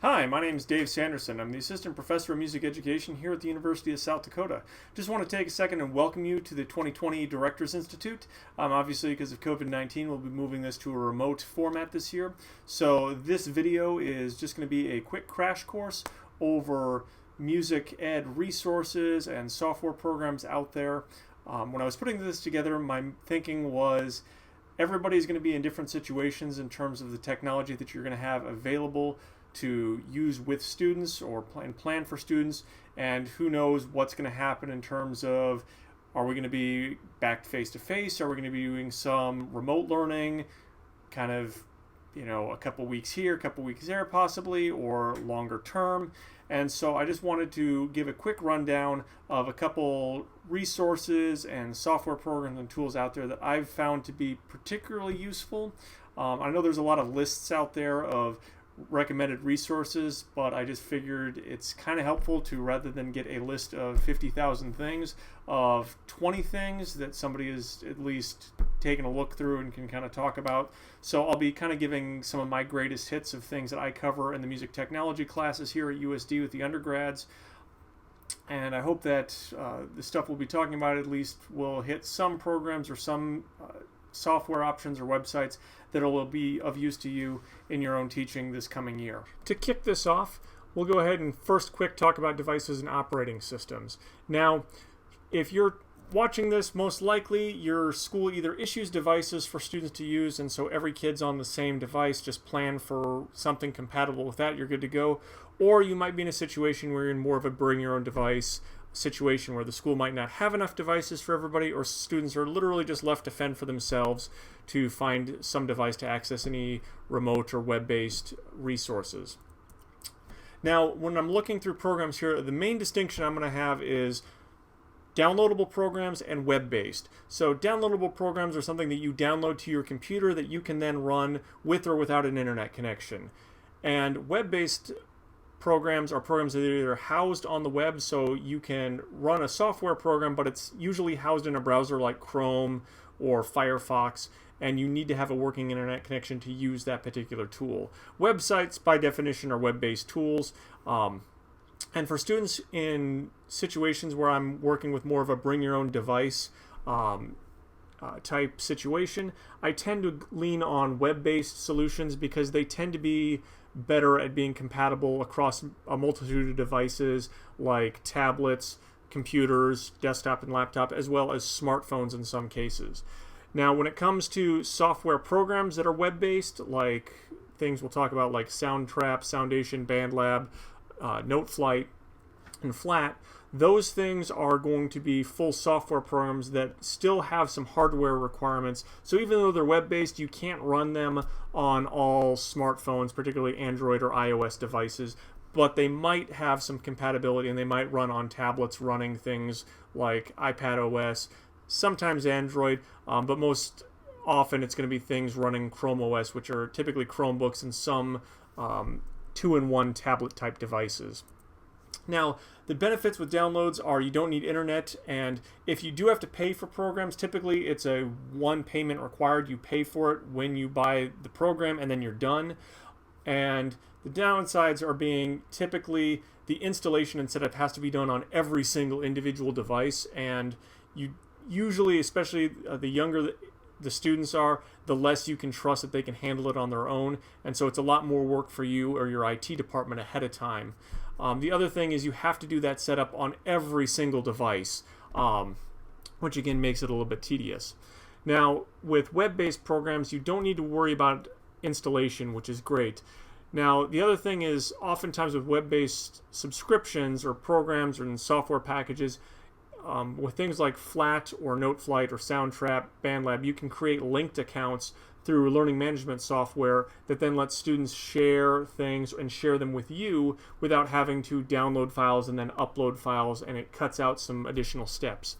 Hi, my name is Dave Sanderson. I'm the Assistant Professor of Music Education here at the University of South Dakota. Just want to take a second and welcome you to the 2020 Directors Institute. Obviously, because of COVID-19, we'll be moving this to a remote format this year. So this video is just going to be a quick crash course over music ed resources and software programs out there. When I was putting this together, my thinking was everybody's going to be in different situations in terms of the technology that you're going to have available to use with students or plan for students, and who knows what's going to happen in terms of, are we going to be back face to face, are we going to be doing some remote learning, kind of, a couple weeks here, a couple weeks there possibly, or longer term. And so I just wanted to give a quick rundown of a couple resources and software programs and tools out there that I've found to be particularly useful. I know there's a lot of lists out there of recommended resources, but I just figured it's kind of helpful to, rather than get a list of 50,000 things, of 20 things that somebody is at least taken a look through and can kind of talk about. So I'll be kind of giving some of my greatest hits of things that I cover in the music technology classes here at USD with the undergrads. And I hope that the stuff we'll be talking about at least will hit some programs or some software options or websites that will be of use to you in your own teaching this coming year. To kick this off, we'll go ahead and first quick talk about devices and operating systems. Now, if you're watching this, most likely your school either issues devices for students to use, and so every kid's on the same device, just plan for something compatible with that, you're good to go. Or you might be in a situation where you're in more of a bring your own device situation where the school might not have enough devices for everybody, or students are literally just left to fend for themselves to find some device to access any remote or web-based resources. Now, when I'm looking through programs here, the main distinction I'm going to have is downloadable programs and web-based. So downloadable programs are something that you download to your computer that you can then run with or without an internet connection. And web-based programs are programs that are either housed on the web, so you can run a software program, but it's usually housed in a browser like Chrome or Firefox, and you need to have a working internet connection to use that particular tool. Websites, by definition, are web-based tools. And for students in situations where I'm working with more of a bring your own device type situation, I tend to lean on web-based solutions because they tend to be better at being compatible across a multitude of devices like tablets, computers, desktop and laptop, as well as smartphones in some cases. Now, when it comes to software programs that are web-based, like things we'll talk about like Soundtrap, Soundation, BandLab, Noteflight, and Flat, those things are going to be full software programs that still have some hardware requirements. So even though they're web-based, you can't run them on all smartphones, particularly Android or iOS devices, but they might have some compatibility and they might run on tablets running things like iPad OS, sometimes Android, but most often it's going to be things running Chrome OS, which are typically Chromebooks and some two-in-one tablet type devices. Now, the benefits with downloads are you don't need internet, and if you do have to pay for programs, typically it's a one payment required. You pay for it when you buy the program and then you're done. And the downsides are being typically the installation and setup has to be done on every single individual device, and you usually, especially the younger the students are, the less you can trust that they can handle it on their own, and so it's a lot more work for you or your IT department ahead of time. The other thing is you have to do that setup on every single device, which again makes it a little bit tedious. Now, with web-based programs, you don't need to worry about installation, which is great. Now, the other thing is oftentimes with web-based subscriptions or programs or software packages, with things like Flat or Noteflight or Soundtrap, BandLab, you can create linked accounts through learning management software that then lets students share things and share them with you without having to download files and then upload files, and it cuts out some additional steps.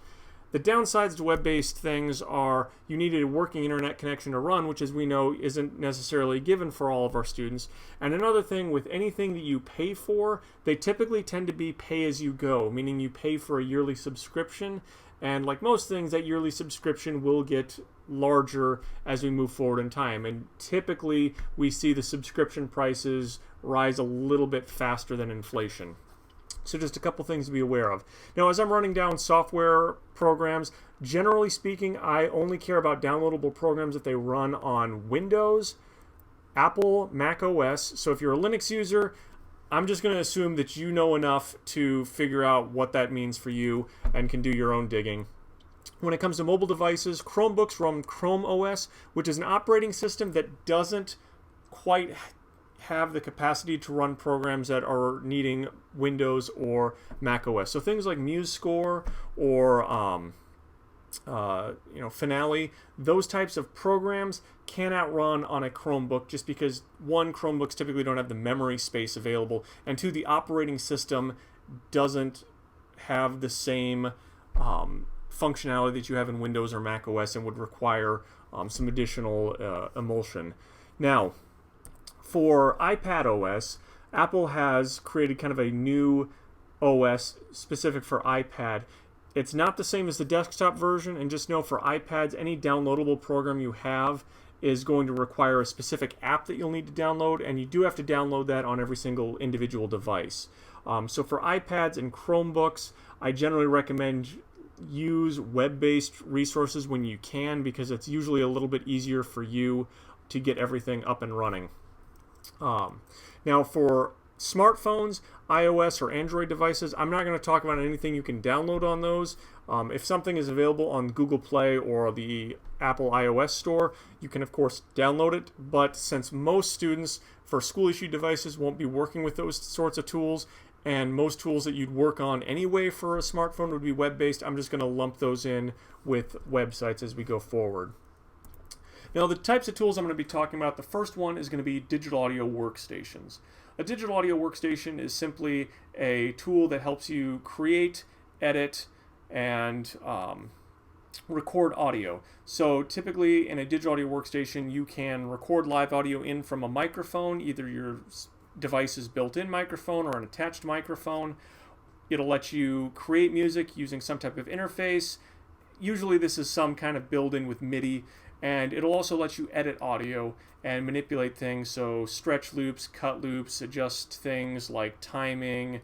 The downsides to web-based things are you need a working internet connection to run, which, as we know, isn't necessarily given for all of our students. And another thing, with anything that you pay for, they typically tend to be pay-as-you-go, meaning you pay for a yearly subscription, and like most things, that yearly subscription will get larger as we move forward in time. And typically we see the subscription prices rise a little bit faster than inflation. So just a couple things to be aware of. Now, as I'm running down software programs, generally speaking, I only care about downloadable programs if they run on Windows, Apple, Mac OS. So if you're a Linux user, I'm just going to assume that you know enough to figure out what that means for you and can do your own digging. When it comes to mobile devices, Chromebooks run Chrome OS, which is an operating system that doesn't quite have the capacity to run programs that are needing Windows or Mac OS. So things like MuseScore or Finale, those types of programs cannot run on a Chromebook just because, one, Chromebooks typically don't have the memory space available, and two, the operating system doesn't have the same functionality that you have in Windows or Mac OS and would require some additional emulsion. Now, for iPad OS, Apple has created kind of a new OS specific for iPad. It's not the same as the desktop version, and just know for iPads, any downloadable program you have is going to require a specific app that you'll need to download, and you do have to download that on every single individual device. So for iPads and Chromebooks, I generally recommend use web-based resources when you can, because it's usually a little bit easier for you to get everything up and running. Now for smartphones, iOS or Android devices, I'm not going to talk about anything you can download on those. If something is available on Google Play or the Apple iOS store, you can of course download it, but since most students for school-issued devices won't be working with those sorts of tools, and most tools that you'd work on anyway for a smartphone would be web-based, I'm just going to lump those in with websites as we go forward. Now, the types of tools I'm going to be talking about, the first one is going to be digital audio workstations. A digital audio workstation is simply a tool that helps you create, edit, and record audio. So typically in a digital audio workstation, you can record live audio in from a microphone, either your device's built-in microphone or an attached microphone. It'll let you create music using some type of interface. Usually this is some kind of build-in with MIDI. And it'll also let you edit audio and manipulate things, so stretch loops, cut loops, adjust things like timing,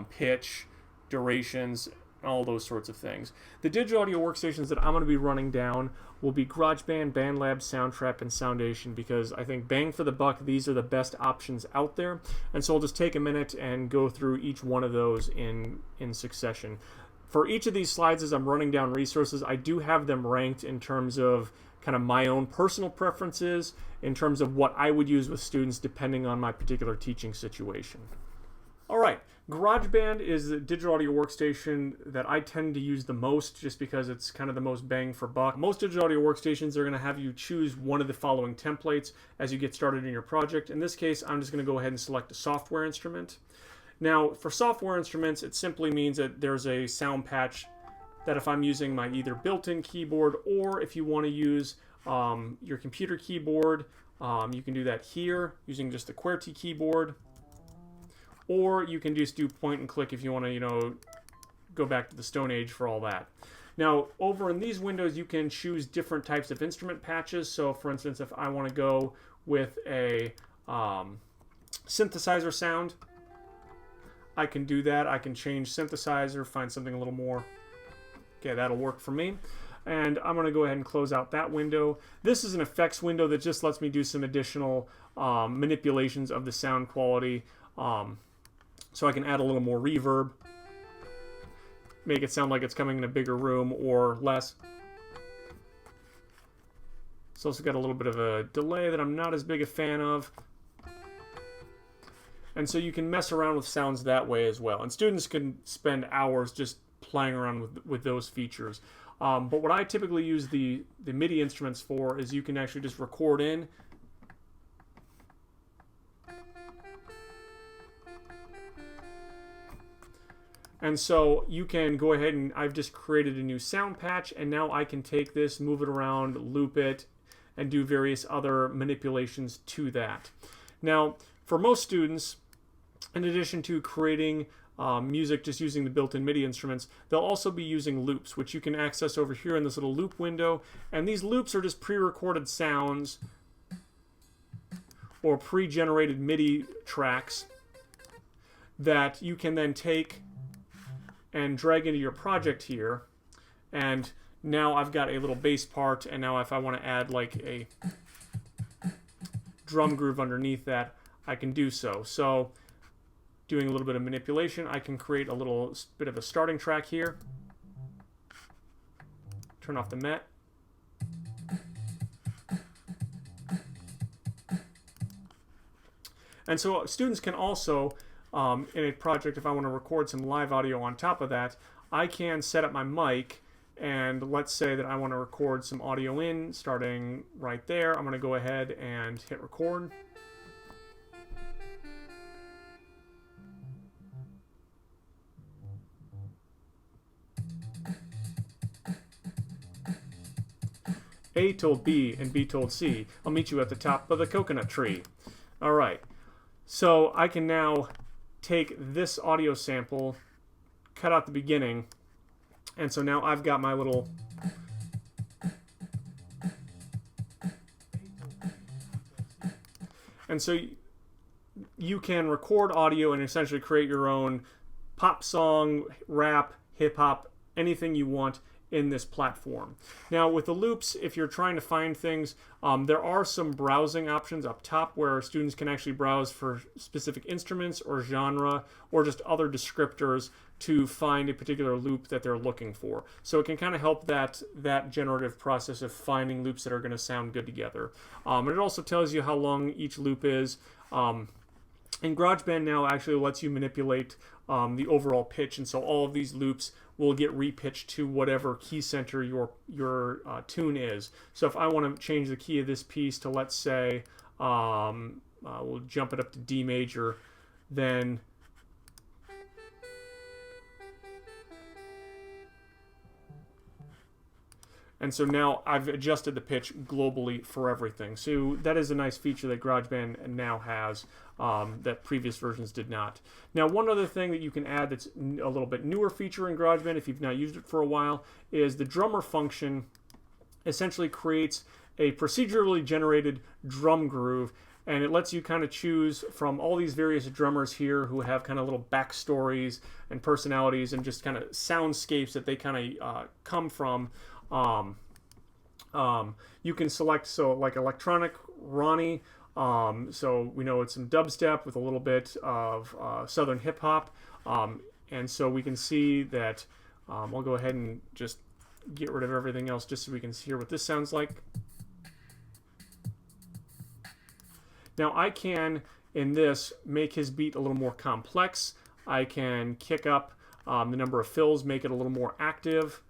pitch, durations, all those sorts of things. The digital audio workstations that I'm going to be running down will be GarageBand, BandLab, Soundtrap, and Soundation, because I think bang for the buck, these are the best options out there. And so I'll just take a minute and go through each one of those in succession. For each of these slides, as I'm running down resources, I do have them ranked in terms of kind of my own personal preferences, in terms of what I would use with students depending on my particular teaching situation. All right, GarageBand is the digital audio workstation that I tend to use the most, just because it's kind of the most bang for buck. Most digital audio workstations are going to have you choose one of the following templates as you get started in your project. In this case, I'm just going to go ahead and select a software instrument. Now, for software instruments, it simply means that there's a sound patch that if I'm using my either built-in keyboard, or if you want to use your computer keyboard, you can do that here using just the QWERTY keyboard, or you can just do point and click if you want to, go back to the Stone Age for all that. Now, over in these windows, you can choose different types of instrument patches. So, for instance, if I want to go with a synthesizer sound, I can do that. I can change synthesizer, find something a little more. Okay, that'll work for me. And I'm going to go ahead and close out that window. This is an effects window that just lets me do some additional manipulations of the sound quality. So I can add a little more reverb, make it sound like it's coming in a bigger room or less. It's also got a little bit of a delay that I'm not as big a fan of. And so you can mess around with sounds that way as well. And students can spend hours just playing around with those features. But what I typically use the MIDI instruments for is you can actually just record in. And so you can go ahead and I've just created a new sound patch, and now I can take this, move it around, loop it, and do various other manipulations to that. Now, for most students, in addition to creating music just using the built-in MIDI instruments, they'll also be using loops, which you can access over here in this little loop window. And these loops are just pre-recorded sounds or pre-generated MIDI tracks that you can then take and drag into your project here. And now I've got a little bass part, and now if I want to add like a drum groove underneath that, I can do so. So doing a little bit of manipulation, I can create a little bit of a starting track here. Turn off the Met. And so students can also, in a project, if I want to record some live audio on top of that, I can set up my mic, and let's say that I want to record some audio in, starting right there. I'm going to go ahead and hit record. A told B and B told C, I'll meet you at the top of the coconut tree. All right, so I can now take this audio sample, cut out the beginning, and so now I've got my little and so you can record audio and essentially create your own pop song, rap, hip-hop, anything you want in this platform. Now with the loops, if you're trying to find things, there are some browsing options up top where students can actually browse for specific instruments or genre or just other descriptors to find a particular loop that they're looking for. So it can kind of help that generative process of finding loops that are going to sound good together. And it also tells you how long each loop is. And GarageBand now actually lets you manipulate the overall pitch, and so all of these loops will get repitched to whatever key center your tune is. So if I want to change the key of this piece to, let's say, we'll jump it up to D major, then and so now I've adjusted the pitch globally for everything. So that is a nice feature that GarageBand now has that previous versions did not. Now, one other thing that you can add that's a little bit newer feature in GarageBand, if you've not used it for a while, is the drummer function essentially creates a procedurally generated drum groove, and it lets you kind of choose from all these various drummers here who have kind of little backstories and personalities and just kind of soundscapes that they kind of come from. You can select, so like electronic Ronnie, so we know it's some dubstep with a little bit of southern hip hop, and so we can see that I'll go ahead and just get rid of everything else just so we can hear what this sounds like. Now I can, in this, make his beat a little more complex. I can kick up the number of fills, make it a little more active.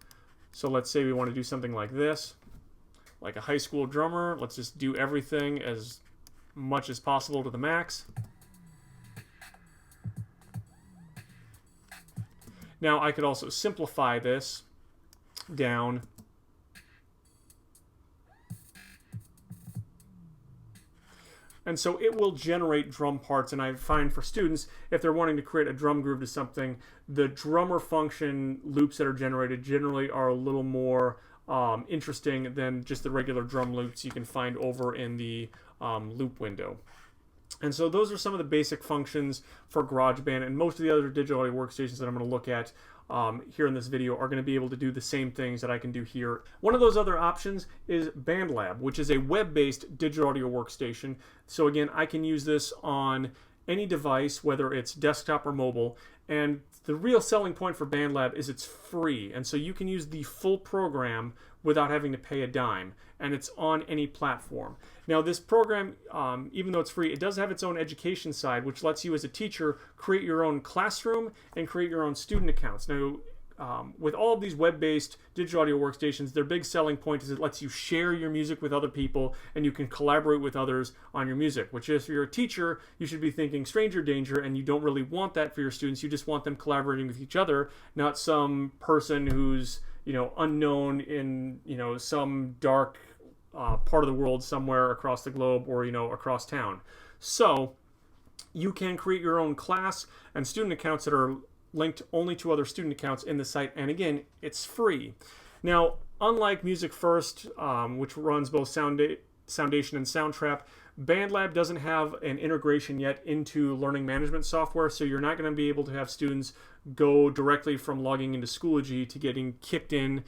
So let's say we want to do something like this, like a high school drummer. Let's just do everything as much as possible to the max. Now I could also simplify this down . And so it will generate drum parts, and I find for students, if they're wanting to create a drum groove to something, the drummer function loops that are generated generally are a little more interesting than just the regular drum loops you can find over in the loop window. And so those are some of the basic functions for GarageBand, and most of the other digital audio workstations that I'm going to look at here in this video are going to be able to do the same things that I can do here. One of those other options is BandLab, which is a web-based digital audio workstation. So again, I can use this on any device, whether it's desktop or mobile, and the real selling point for BandLab is it's free, and so you can use the full program without having to pay a dime, and it's on any platform. Now this program, even though it's free, it does have its own education side, which lets you as a teacher create your own classroom and create your own student accounts. Now with all of these web-based digital audio workstations, their big selling point is it lets you share your music with other people, and you can collaborate with others on your music, which if you're a teacher, you should be thinking stranger danger, and you don't really want that for your students. You just want them collaborating with each other, not some person who's, you know, unknown in, you know, some dark part of the world somewhere across the globe or, you know, across town. So You can create your own class and student accounts that are linked only to other student accounts in the site, and again, it's free. Now, unlike Music First, which runs both Soundation and Soundtrap, BandLab doesn't have an integration yet into learning management software, so you're not going to be able to have students go directly from logging into Schoology to getting kicked in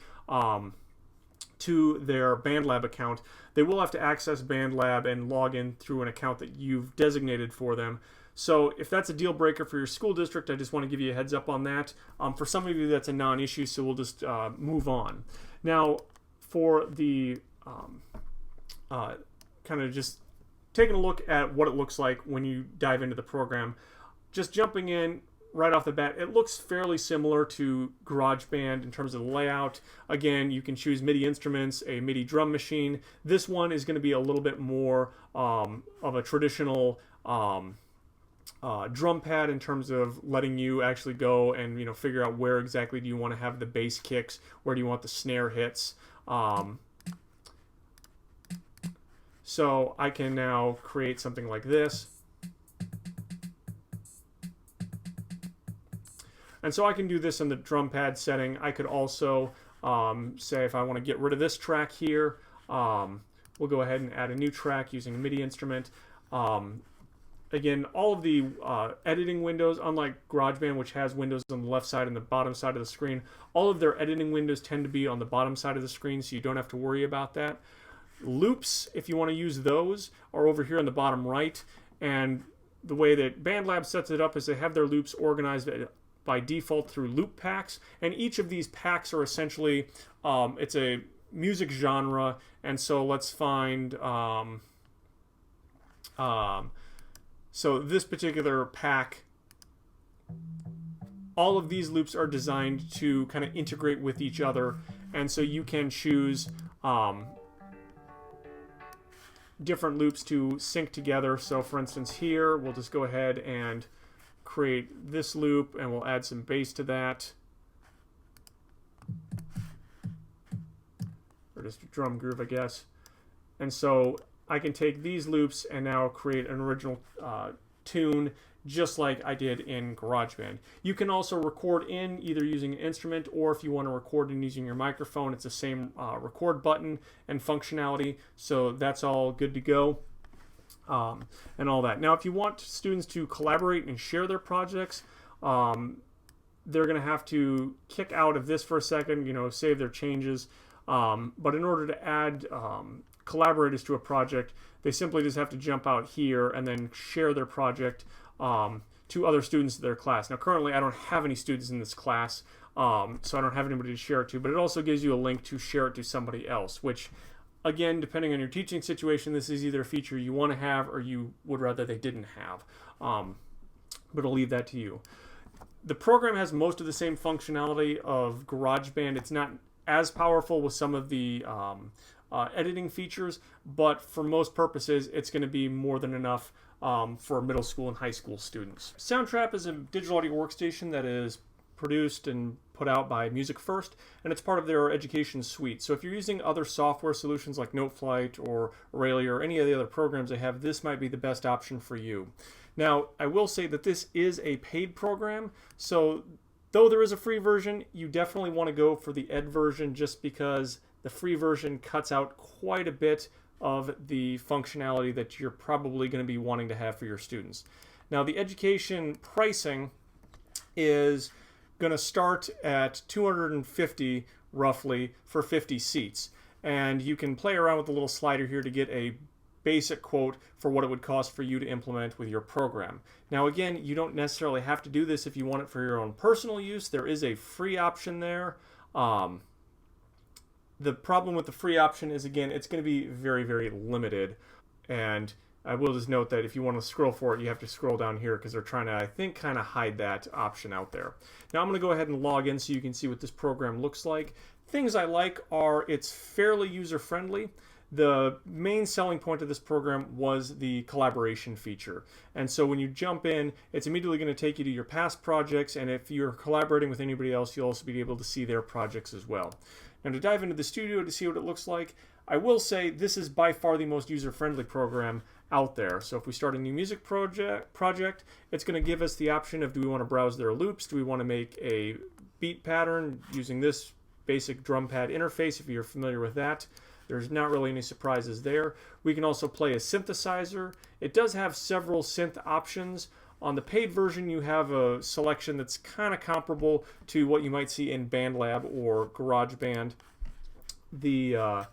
to their BandLab account. They will have to access BandLab and log in through an account that you've designated for them. So if that's a deal breaker for your school district, I just want to give you a heads up on that. For some of you, that's a non-issue, so we'll just move on. Now, for the kind of just taking a look at what it looks like when you dive into the program, just jumping in right off the bat, it looks fairly similar to GarageBand in terms of the layout. Again, you can choose MIDI instruments, a MIDI drum machine. This one is going to be a little bit more of a traditional drum pad in terms of letting you actually go and figure out where exactly do you want to have the bass kicks, where do you want the snare hits. So I can now create something like this. And so I can do this in the drum pad setting. I could also say if I want to get rid of this track here, we'll go ahead and add a new track using a MIDI instrument. Again, all of the editing windows, unlike GarageBand, which has windows on the left side and the bottom side of the screen, all of their editing windows tend to be on the bottom side of the screen, so you don't have to worry about that. Loops, if you want to use those, are over here on the bottom right. And the way that BandLab sets it up is they have their loops organized by default through loop packs. And each of these packs are essentially, it's a music genre. And so let's find, so this particular pack, all of these loops are designed to kind of integrate with each other. And so you can choose different loops to sync together. So for instance here, we'll just go ahead and create this loop and we'll add some bass to that. Or just a drum groove, I guess. And so I can take these loops and now create an original tune just like I did in GarageBand. You can also record in either using an instrument, or if you want to record in using your microphone, it's the same record button and functionality, so that's all good to go. And all that. Now, if you want students to collaborate and share their projects, they're going to have to kick out of this for a second, save their changes. But in order to add collaborators to a project, they simply just have to jump out here and then share their project to other students in their class. Now, currently, I don't have any students in this class, so I don't have anybody to share it to, but it also gives you a link to share it to somebody else, which, again, depending on your teaching situation, this is either a feature you want to have or you would rather they didn't have. But I'll leave that to you. The program has most of the same functionality of GarageBand. It's not as powerful with some of the editing features, but for most purposes, it's going to be more than enough for middle school and high school students. Soundtrap is a digital audio workstation that is produced and put out by Music First, and it's part of their education suite. So if you're using other software solutions like Noteflight or Aurelia or any of the other programs they have, this might be the best option for you. Now, I will say that this is a paid program, so though there is a free version, you definitely want to go for the Ed version just because the free version cuts out quite a bit of the functionality that you're probably going to be wanting to have for your students. Now, the education pricing is going to start at $250 roughly for 50 seats, and you can play around with the little slider here to get a basic quote for what it would cost for you to implement with your program. Now, again, you don't necessarily have to do this if you want it for your own personal use. There is a free option there. The problem with the free option is, again, it's going to be very, very limited. And I will just note that if you want to scroll for it, you have to scroll down here because they're trying to, I think, kind of hide that option out there. Now I'm going to go ahead and log in so you can see what this program looks like. Things I like are it's fairly user-friendly. The main selling point of this program was the collaboration feature. And so when you jump in, it's immediately going to take you to your past projects, and if you're collaborating with anybody else, you'll also be able to see their projects as well. Now, to dive into the studio to see what it looks like, I will say this is by far the most user-friendly program out there. So if we start a new music project, it's going to give us the option of, do we want to browse their loops? Do we want to make a beat pattern using this basic drum pad interface, if you're familiar with that? There's not really any surprises there. We can also play a synthesizer. It does have several synth options. On the paid version, you have a selection that's kind of comparable to what you might see in BandLab or GarageBand. The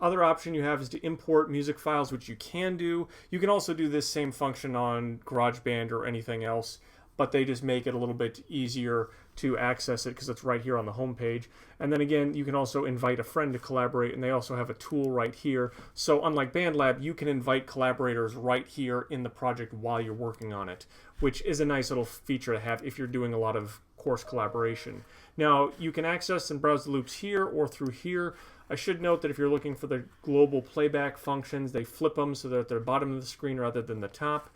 other option you have is to import music files, which you can do. You can also do this same function on GarageBand or anything else, but they just make it a little bit easier to access it because it's right here on the home page. And then again, you can also invite a friend to collaborate, and they also have a tool right here. So unlike BandLab, you can invite collaborators right here in the project while you're working on it, which is a nice little feature to have if you're doing a lot of course collaboration. Now, you can access and browse the loops here or through here. I should note that if you're looking for the global playback functions, they flip them so they're at the bottom of the screen rather than the top.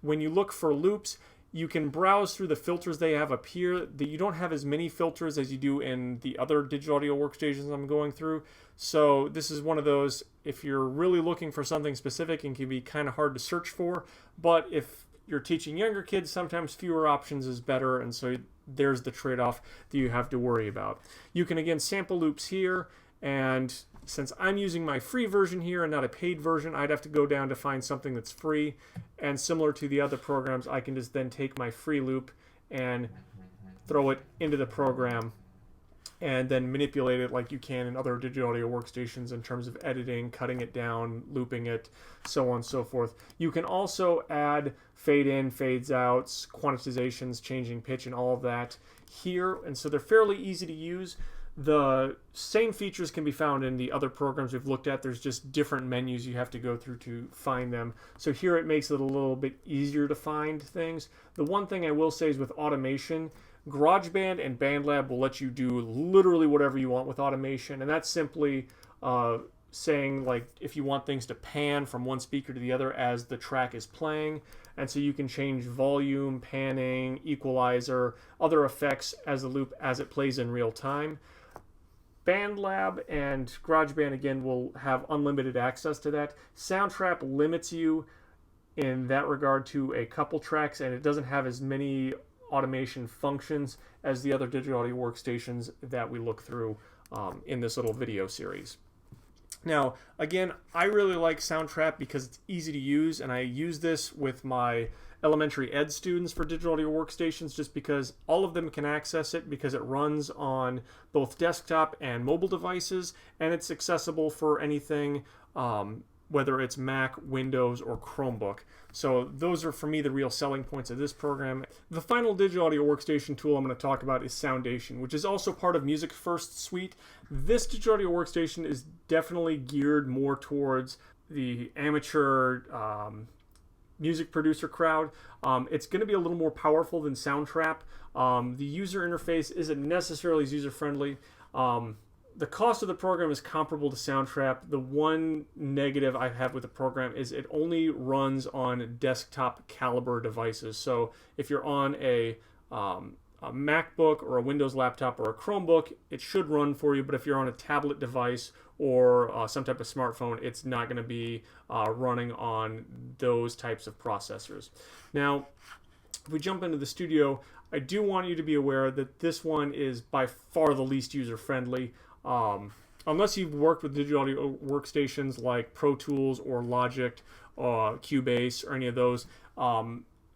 When you look for loops, you can browse through the filters they have up here. You don't have as many filters as you do in the other digital audio workstations I'm going through. So this is one of those, if you're really looking for something specific, it can be kind of hard to search for. But if you're teaching younger kids, sometimes fewer options is better, and so there's the trade-off that you have to worry about. You can again sample loops here, and since I'm using my free version here and not a paid version, I'd have to go down to find something that's free. And similar to the other programs, I can just then take my free loop and throw it into the program and then manipulate it like you can in other digital audio workstations in terms of editing, cutting it down, looping it, so on and so forth. You can also add fade in, fades outs, quantizations, changing pitch, and all of that here. And so they're fairly easy to use. The same features can be found in the other programs we've looked at. There's just different menus you have to go through to find them. So here it makes it a little bit easier to find things. The one thing I will say is with automation, GarageBand and BandLab will let you do literally whatever you want with automation. And that's simply saying, like, if you want things to pan from one speaker to the other as the track is playing. And so you can change volume, panning, equalizer, other effects as the loop as it plays in real time. BandLab and GarageBand, again, will have unlimited access to that. Soundtrap limits you in that regard to a couple tracks, and it doesn't have as many automation functions as the other digital audio workstations that we look through in this little video series. Now, again, I really like Soundtrap because it's easy to use, and I use this with my elementary ed students for digital audio workstations just because all of them can access it because it runs on both desktop and mobile devices, and it's accessible for anything, whether it's Mac, Windows, or Chromebook. So those are, for me, the real selling points of this program. The final digital audio workstation tool I'm going to talk about is Soundation, which is also part of Music First Suite. This digital audio workstation is definitely geared more towards the amateur music producer crowd. It's going to be a little more powerful than Soundtrap. The user interface isn't necessarily as user-friendly. The cost of the program is comparable to Soundtrap. The one negative I have with the program is it only runs on desktop caliber devices. So if you're on a MacBook or a Windows laptop or a Chromebook, it should run for you. But if you're on a tablet device or some type of smartphone, it's not going to be running on those types of processors. Now, if we jump into the studio, I do want you to be aware that this one is by far the least user-friendly. Unless you've worked with digital audio workstations like Pro Tools or Logic, Cubase, or any of those,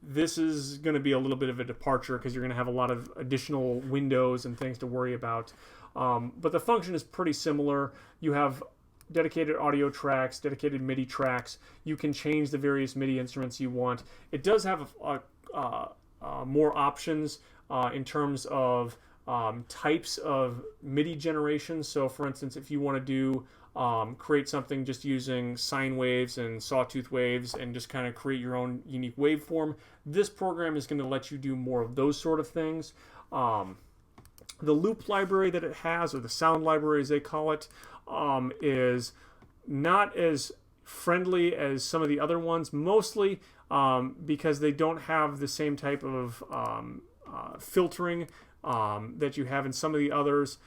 this is going to be a little bit of a departure because you're going to have a lot of additional windows and things to worry about. But the function is pretty similar. You have dedicated audio tracks, dedicated MIDI tracks. You can change the various MIDI instruments you want. It does have more options in terms of types of MIDI generation. So for instance, if you want to do create something just using sine waves and sawtooth waves and just kind of create your own unique waveform, this program is going to let you do more of those sort of things. The loop library that it has, or the sound library as they call it, is not as friendly as some of the other ones, mostly because they don't have the same type of filtering that you have in some of the others.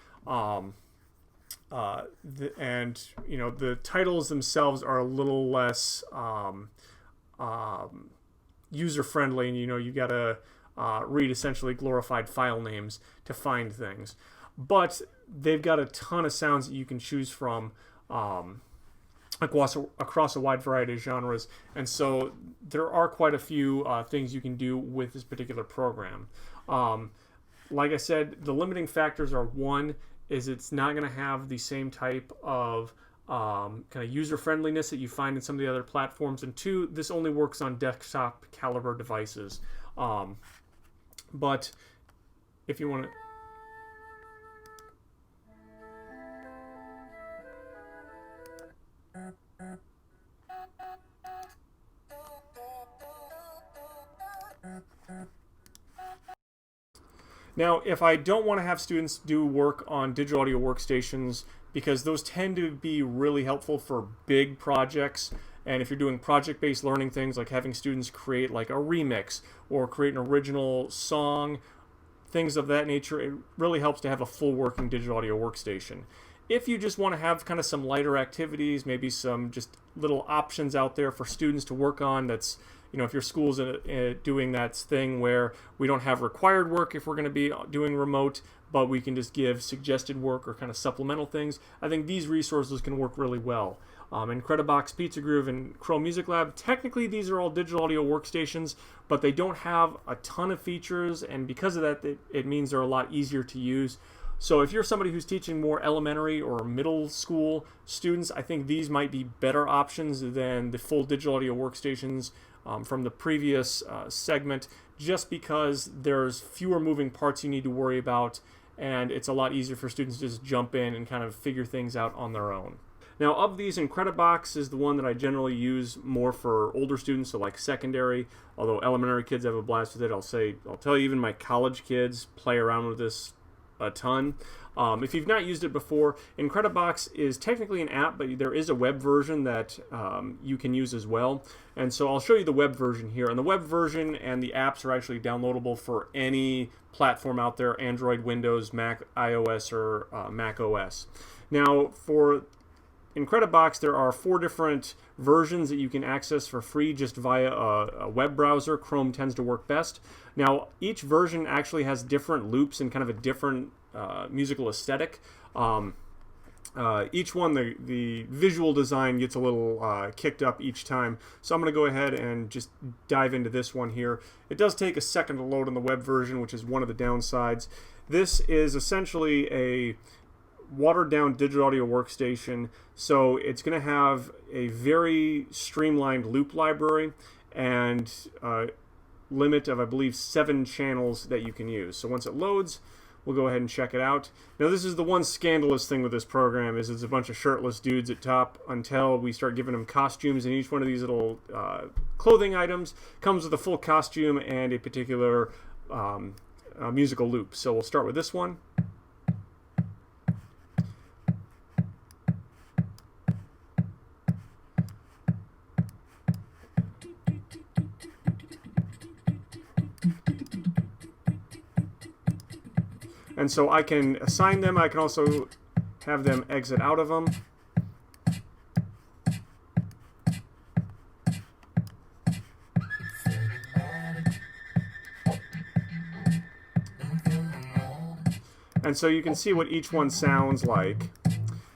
and the titles themselves are a little less user friendly, and you gotta read essentially glorified file names to find things. But they've got a ton of sounds that you can choose from across a wide variety of genres, and so there are quite a few things you can do with this particular program. Like I said, the limiting factors are: one is it's not going to have the same type of kind of user friendliness that you find in some of the other platforms, and two, this only works on desktop caliber devices. But if you want to Now, if I don't want to have students do work on digital audio workstations, because those tend to be really helpful for big projects, and if you're doing project-based learning things like having students create like a remix or create an original song, things of that nature, it really helps to have a full working digital audio workstation. If you just want to have kind of some lighter activities, maybe some just little options out there for students to work on, that's if your school's doing that thing where we don't have required work if we're going to be doing remote, but we can just give suggested work or kind of supplemental things, I think these resources can work really well. Incredibox, Pizza Groove, and Chrome Music Lab, technically these are all digital audio workstations, but they don't have a ton of features, and because of that, it means they're a lot easier to use. So if you're somebody who's teaching more elementary or middle school students, I think these might be better options than the full digital audio workstations from the previous segment, just because there's fewer moving parts you need to worry about, and it's a lot easier for students to just jump in and kind of figure things out on their own. Now, of these, Incredibox is the one that I generally use more for older students, so like secondary, although elementary kids have a blast with it. I'll tell you, even my college kids play around with this a ton. If you've not used it before, Incredibox is technically an app, but there is a web version that you can use as well. And so I'll show you the web version here. And the web version and the apps are actually downloadable for any platform out there: Android, Windows, Mac, iOS, or Mac OS. Now, for Incredibox, there are 4 different versions that you can access for free just via a web browser. Chrome tends to work best. Now, each version actually has different loops and kind of a different musical aesthetic. Each one, the visual design gets a little kicked up each time. So I'm going to go ahead and just dive into this one here. It does take a second to load on the web version, which is one of the downsides. This is essentially a watered down digital audio workstation, so it's going to have a very streamlined loop library and a limit of, I believe, 7 channels that you can use. So once it loads, we'll go ahead and check it out. Now, this is the one scandalous thing with this program, is it's a bunch of shirtless dudes at top until we start giving them costumes, and each one of these little clothing items comes with a full costume and a particular musical loop. So we'll start with this one. And so I can assign them. I can also have them exit out of them. And so you can see what each one sounds like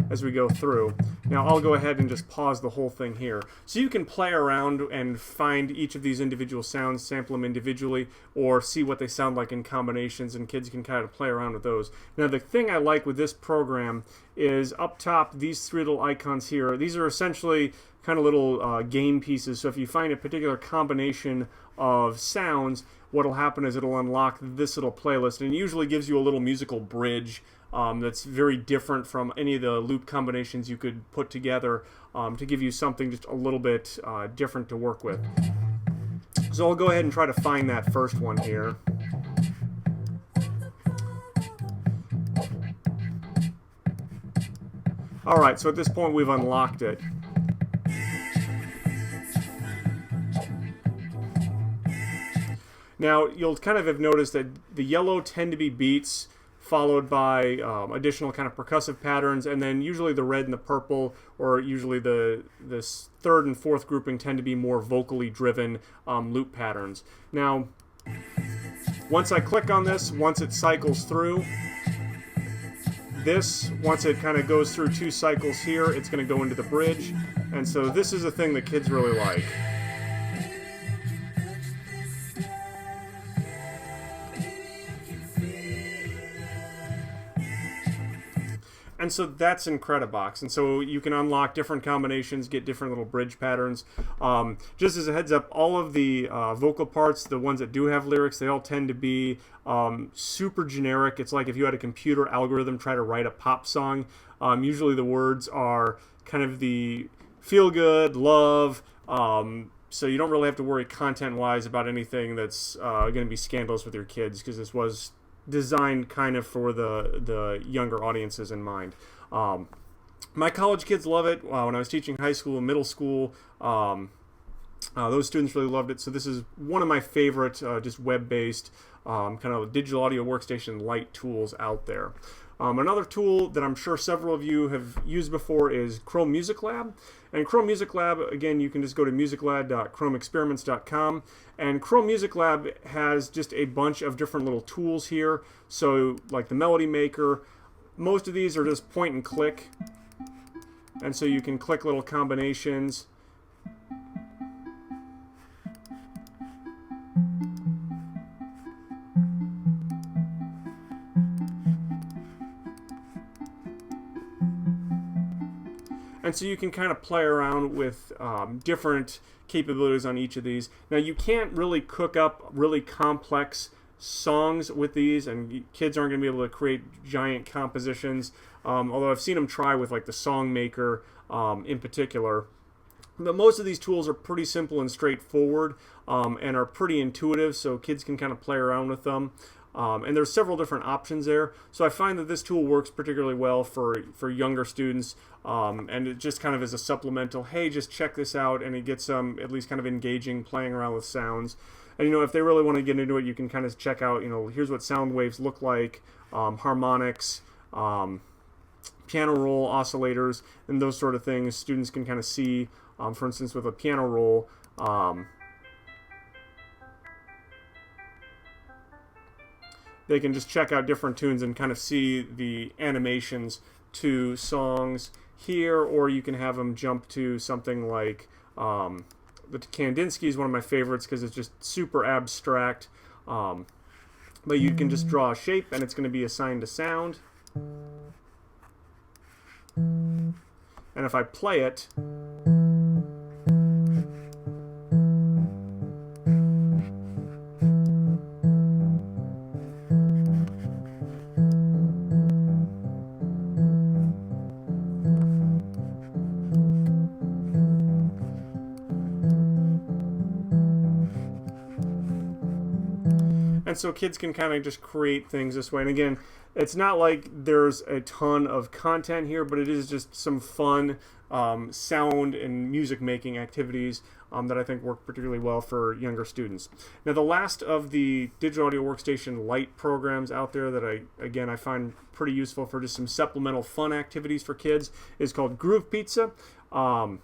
as we go through. Now I'll go ahead and just pause the whole thing here. So you can play around and find each of these individual sounds, sample them individually, or see what they sound like in combinations, and kids can kind of play around with those. Now, the thing I like with this program is up top, these 3 little icons here. These are essentially kind of little game pieces. So if you find a particular combination of sounds, what'll happen is it'll unlock this little playlist, and it usually gives you a little musical bridge that's very different from any of the loop combinations you could put together to give you something just a little bit different to work with. So I'll go ahead and try to find that first one here. Alright, so at this point we've unlocked it. Now, you'll kind of have noticed that the yellow tend to be beats followed by additional kind of percussive patterns, and then usually the red and the purple, or usually this third and fourth grouping tend to be more vocally driven loop patterns. Now, once I click on this, once it cycles through, once it kind of goes through 2 cycles here, it's going to go into the bridge, and so this is a thing that kids really like. And so that's Incredibox. And so you can unlock different combinations, get different little bridge patterns. Just as a heads up, all of the vocal parts, the ones that do have lyrics, they all tend to be super generic. It's like if you had a computer algorithm try to write a pop song. Usually the words are kind of the feel good, love, so you don't really have to worry content-wise about anything that's going to be scandalous with your kids, because this was designed kind of for the younger audiences in mind. My college kids love it. When I was teaching high school and middle school, those students really loved it. So this is one of my favorite just web-based kind of digital audio workstation light tools out there. Another tool that I'm sure several of you have used before is Chrome Music Lab. And Chrome Music Lab, again, you can just go to musiclab.chromeexperiments.com. And Chrome Music Lab has just a bunch of different little tools here. So like the Melody Maker, most of these are just point and click. And so you can click little combinations. And so you can kind of play around with different capabilities on each of these. Now, you can't really cook up really complex songs with these, and kids aren't going to be able to create giant compositions, although I've seen them try with like the Song Maker in particular. But most of these tools are pretty simple and straightforward and are pretty intuitive, so kids can kind of play around with them. And there's several different options there. So I find that this tool works particularly well for younger students, and it just kind of is a supplemental, hey, just check this out, and it gets them at least kind of engaging, playing around with sounds. And, if they really want to get into it, you can kind of check out, here's what sound waves look like, harmonics, piano roll, oscillators, and those sort of things. Students can kind of see, for instance, with a piano roll, they can just check out different tunes and kind of see the animations to songs here, or you can have them jump to something like the Kandinsky is one of my favorites because it's just super abstract. But you can just draw a shape and it's going to be assigned a sound. And if I play it, and so kids can kind of just create things this way. And again, it's not like there's a ton of content here, but it is just some fun sound and music making activities that I think work particularly well for younger students. Now, the last of the Digital Audio Workstation Lite programs out there that I find pretty useful for just some supplemental fun activities for kids is called Groove Pizza. The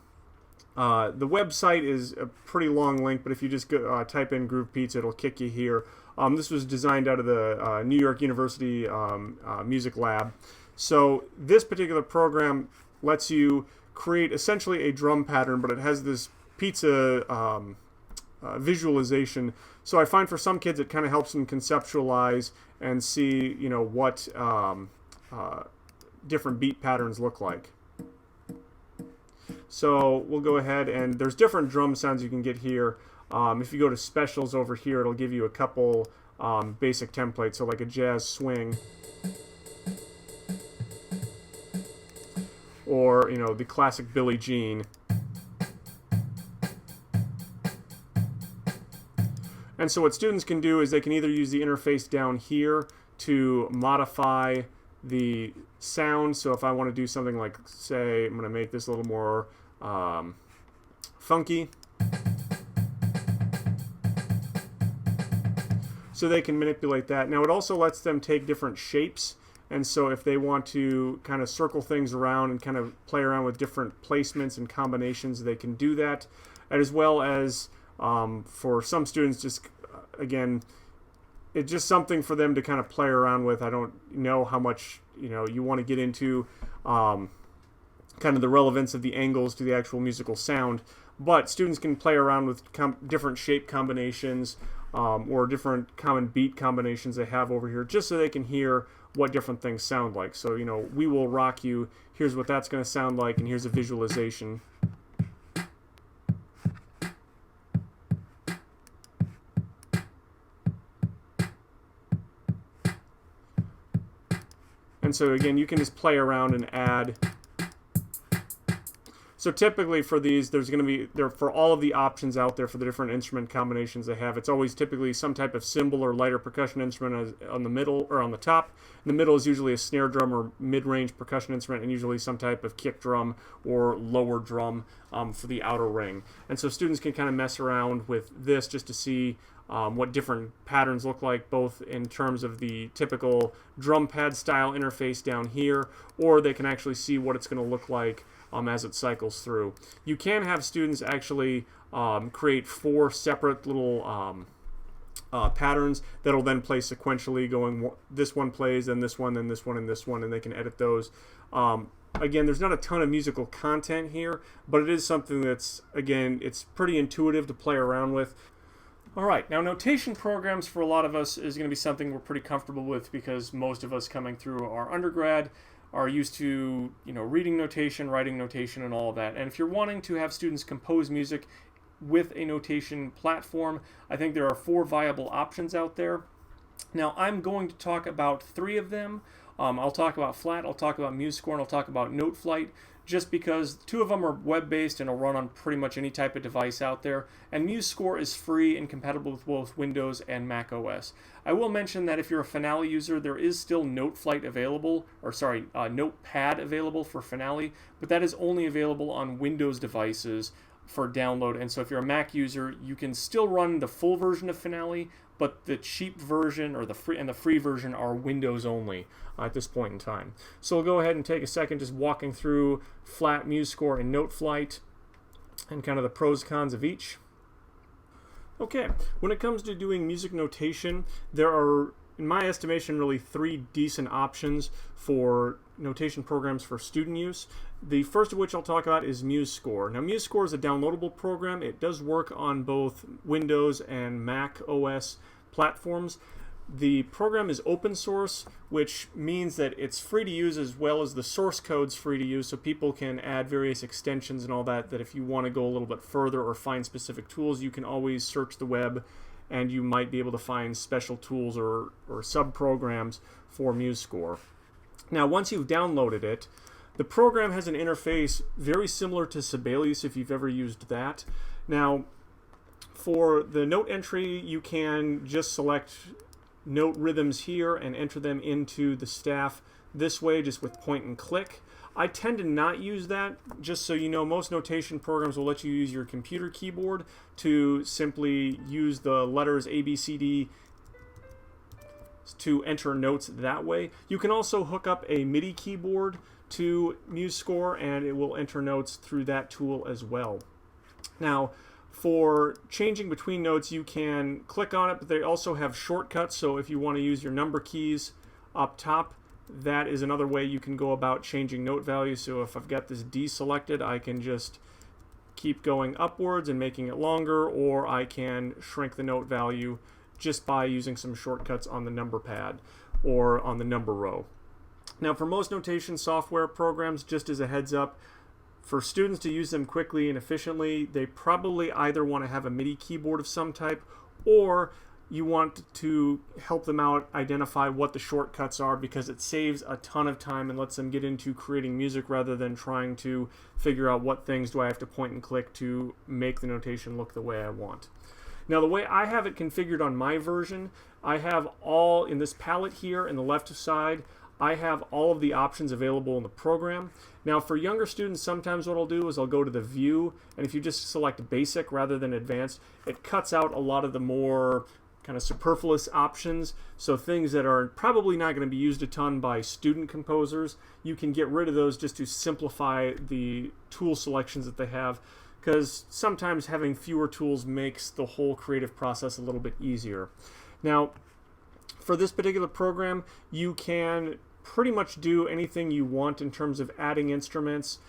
website is a pretty long link, but if you just go, type in Groove Pizza, it'll kick you here. This was designed out of the New York University Music Lab. So this particular program lets you create essentially a drum pattern, but it has this pizza visualization. So I find for some kids it kind of helps them conceptualize and see, what different beat patterns look like. So we'll go ahead, and there's different drum sounds you can get here. If you go to specials over here, it'll give you a couple basic templates, so like a jazz swing, or the classic Billie Jean. And so what students can do is they can either use the interface down here to modify the sound. So if I want to do something like, say, I'm going to make this a little more funky. so they can manipulate that. Now it also lets them take different shapes, and so if they want to kind of circle things around and kind of play around with different placements and combinations, they can do that. As well as for some students, just again, it's just something for them to kind of play around with. I don't know how much you want to get into kind of the relevance of the angles to the actual musical sound, but students can play around with different shape combinations or different common beat combinations they have over here, just so they can hear what different things sound like. So, We Will Rock You, here's what that's going to sound like, and here's a visualization. And so again, you can just play around and add. So typically for these, there's going to be, for all of the options out there for the different instrument combinations they have, it's always typically some type of cymbal or lighter percussion instrument on the middle or on the top. In the middle is usually a snare drum or mid-range percussion instrument, and usually some type of kick drum or lower drum for the outer ring. And so students can kind of mess around with this just to see what different patterns look like, both in terms of the typical drum pad style interface down here, or they can actually see what it's going to look like as it cycles through. You can have students actually create 4 separate little patterns that'll then play sequentially, going this one plays, then this one, then this one, and this one, and they can edit those. Again, there's not a ton of musical content here, but it is something that's, again, it's pretty intuitive to play around with. All right, now notation programs for a lot of us is going to be something we're pretty comfortable with, because most of us coming through our undergrad are used to, reading notation, writing notation, and all of that. And if you're wanting to have students compose music with a notation platform, I think there are 4 viable options out there. Now, I'm going to talk about 3 of them. I'll talk about Flat, I'll talk about MuseScore, and I'll talk about Noteflight, just because 2 of them are web-based and will run on pretty much any type of device out there. And MuseScore is free and compatible with both Windows and Mac OS. I will mention that if you're a Finale user, there is still Noteflight available, Notepad available for Finale, but that is only available on Windows devices for download. And so if you're a Mac user, you can still run the full version of Finale, but the cheap version or the free version are Windows only at this point in time. So we'll go ahead and take a second just walking through Flat, MuseScore, and Noteflight and kind of the pros and cons of each. Okay, when it comes to doing music notation, there are, in my estimation, really 3 decent options for notation programs for student use. The first of which I'll talk about is MuseScore. Now, MuseScore is a downloadable program. It does work on both Windows and Mac OS platforms. The program is open source, which means that it's free to use, as well as the source code's free to use, so people can add various extensions and all that, that if you want to go a little bit further or find specific tools, you can always search the web and you might be able to find special tools or sub-programs for MuseScore. Now, once you've downloaded it, the program has an interface very similar to Sibelius, if you've ever used that. Now, for the note entry, you can just select note rhythms here and enter them into the staff this way, just with point and click. I tend to not use that. Just so you know, most notation programs will let you use your computer keyboard to simply use the letters A, B, C, D to enter notes that way. You can also hook up a MIDI keyboard to MuseScore, and it will enter notes through that tool as well. Now, for changing between notes, you can click on it, but they also have shortcuts. So if you want to use your number keys up top, that is another way you can go about changing note values. So if I've got this D selected, I can just keep going upwards and making it longer, or I can shrink the note value just by using some shortcuts on the number pad or on the number row. Now, for most notation software programs, just as a heads up, for students to use them quickly and efficiently, they probably either want to have a MIDI keyboard of some type, or you want to help them out identify what the shortcuts are, because it saves a ton of time and lets them get into creating music rather than trying to figure out what things do I have to point and click to make the notation look the way I want. Now, the way I have it configured on my version, I have all in this palette here in the left side, I have all of the options available in the program. Now, for younger students, sometimes what I'll do is I'll go to the view, and if you just select basic rather than advanced, it cuts out a lot of the more kind of superfluous options, so things that are probably not going to be used a ton by student composers. You can get rid of those just to simplify the tool selections that they have, because sometimes having fewer tools makes the whole creative process a little bit easier. Now, for this particular program, you can pretty much do anything you want in terms of adding instruments.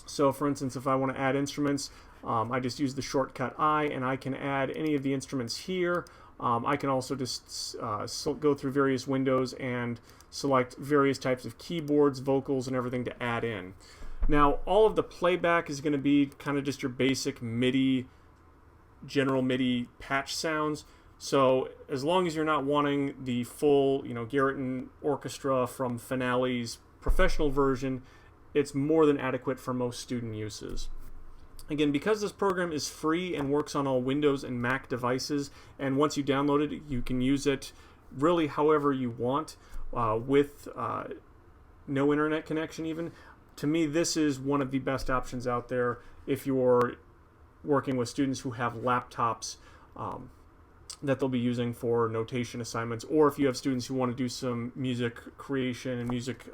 So for instance, if I want to add instruments, I just use the shortcut I, and I can add any of the instruments here. I can also just go through various windows and select various types of keyboards, vocals, and everything to add in. Now, all of the playback is going to be kind of just your basic MIDI, general MIDI patch sounds. So as long as you're not wanting the full, Garrett and Orchestra from Finale's professional version, it's more than adequate for most student uses. Again, because this program is free and works on all Windows and Mac devices, and once you download it, you can use it really however you want with no internet connection even. To me, this is one of the best options out there if you're working with students who have laptops that they'll be using for notation assignments, or if you have students who want to do some music creation and music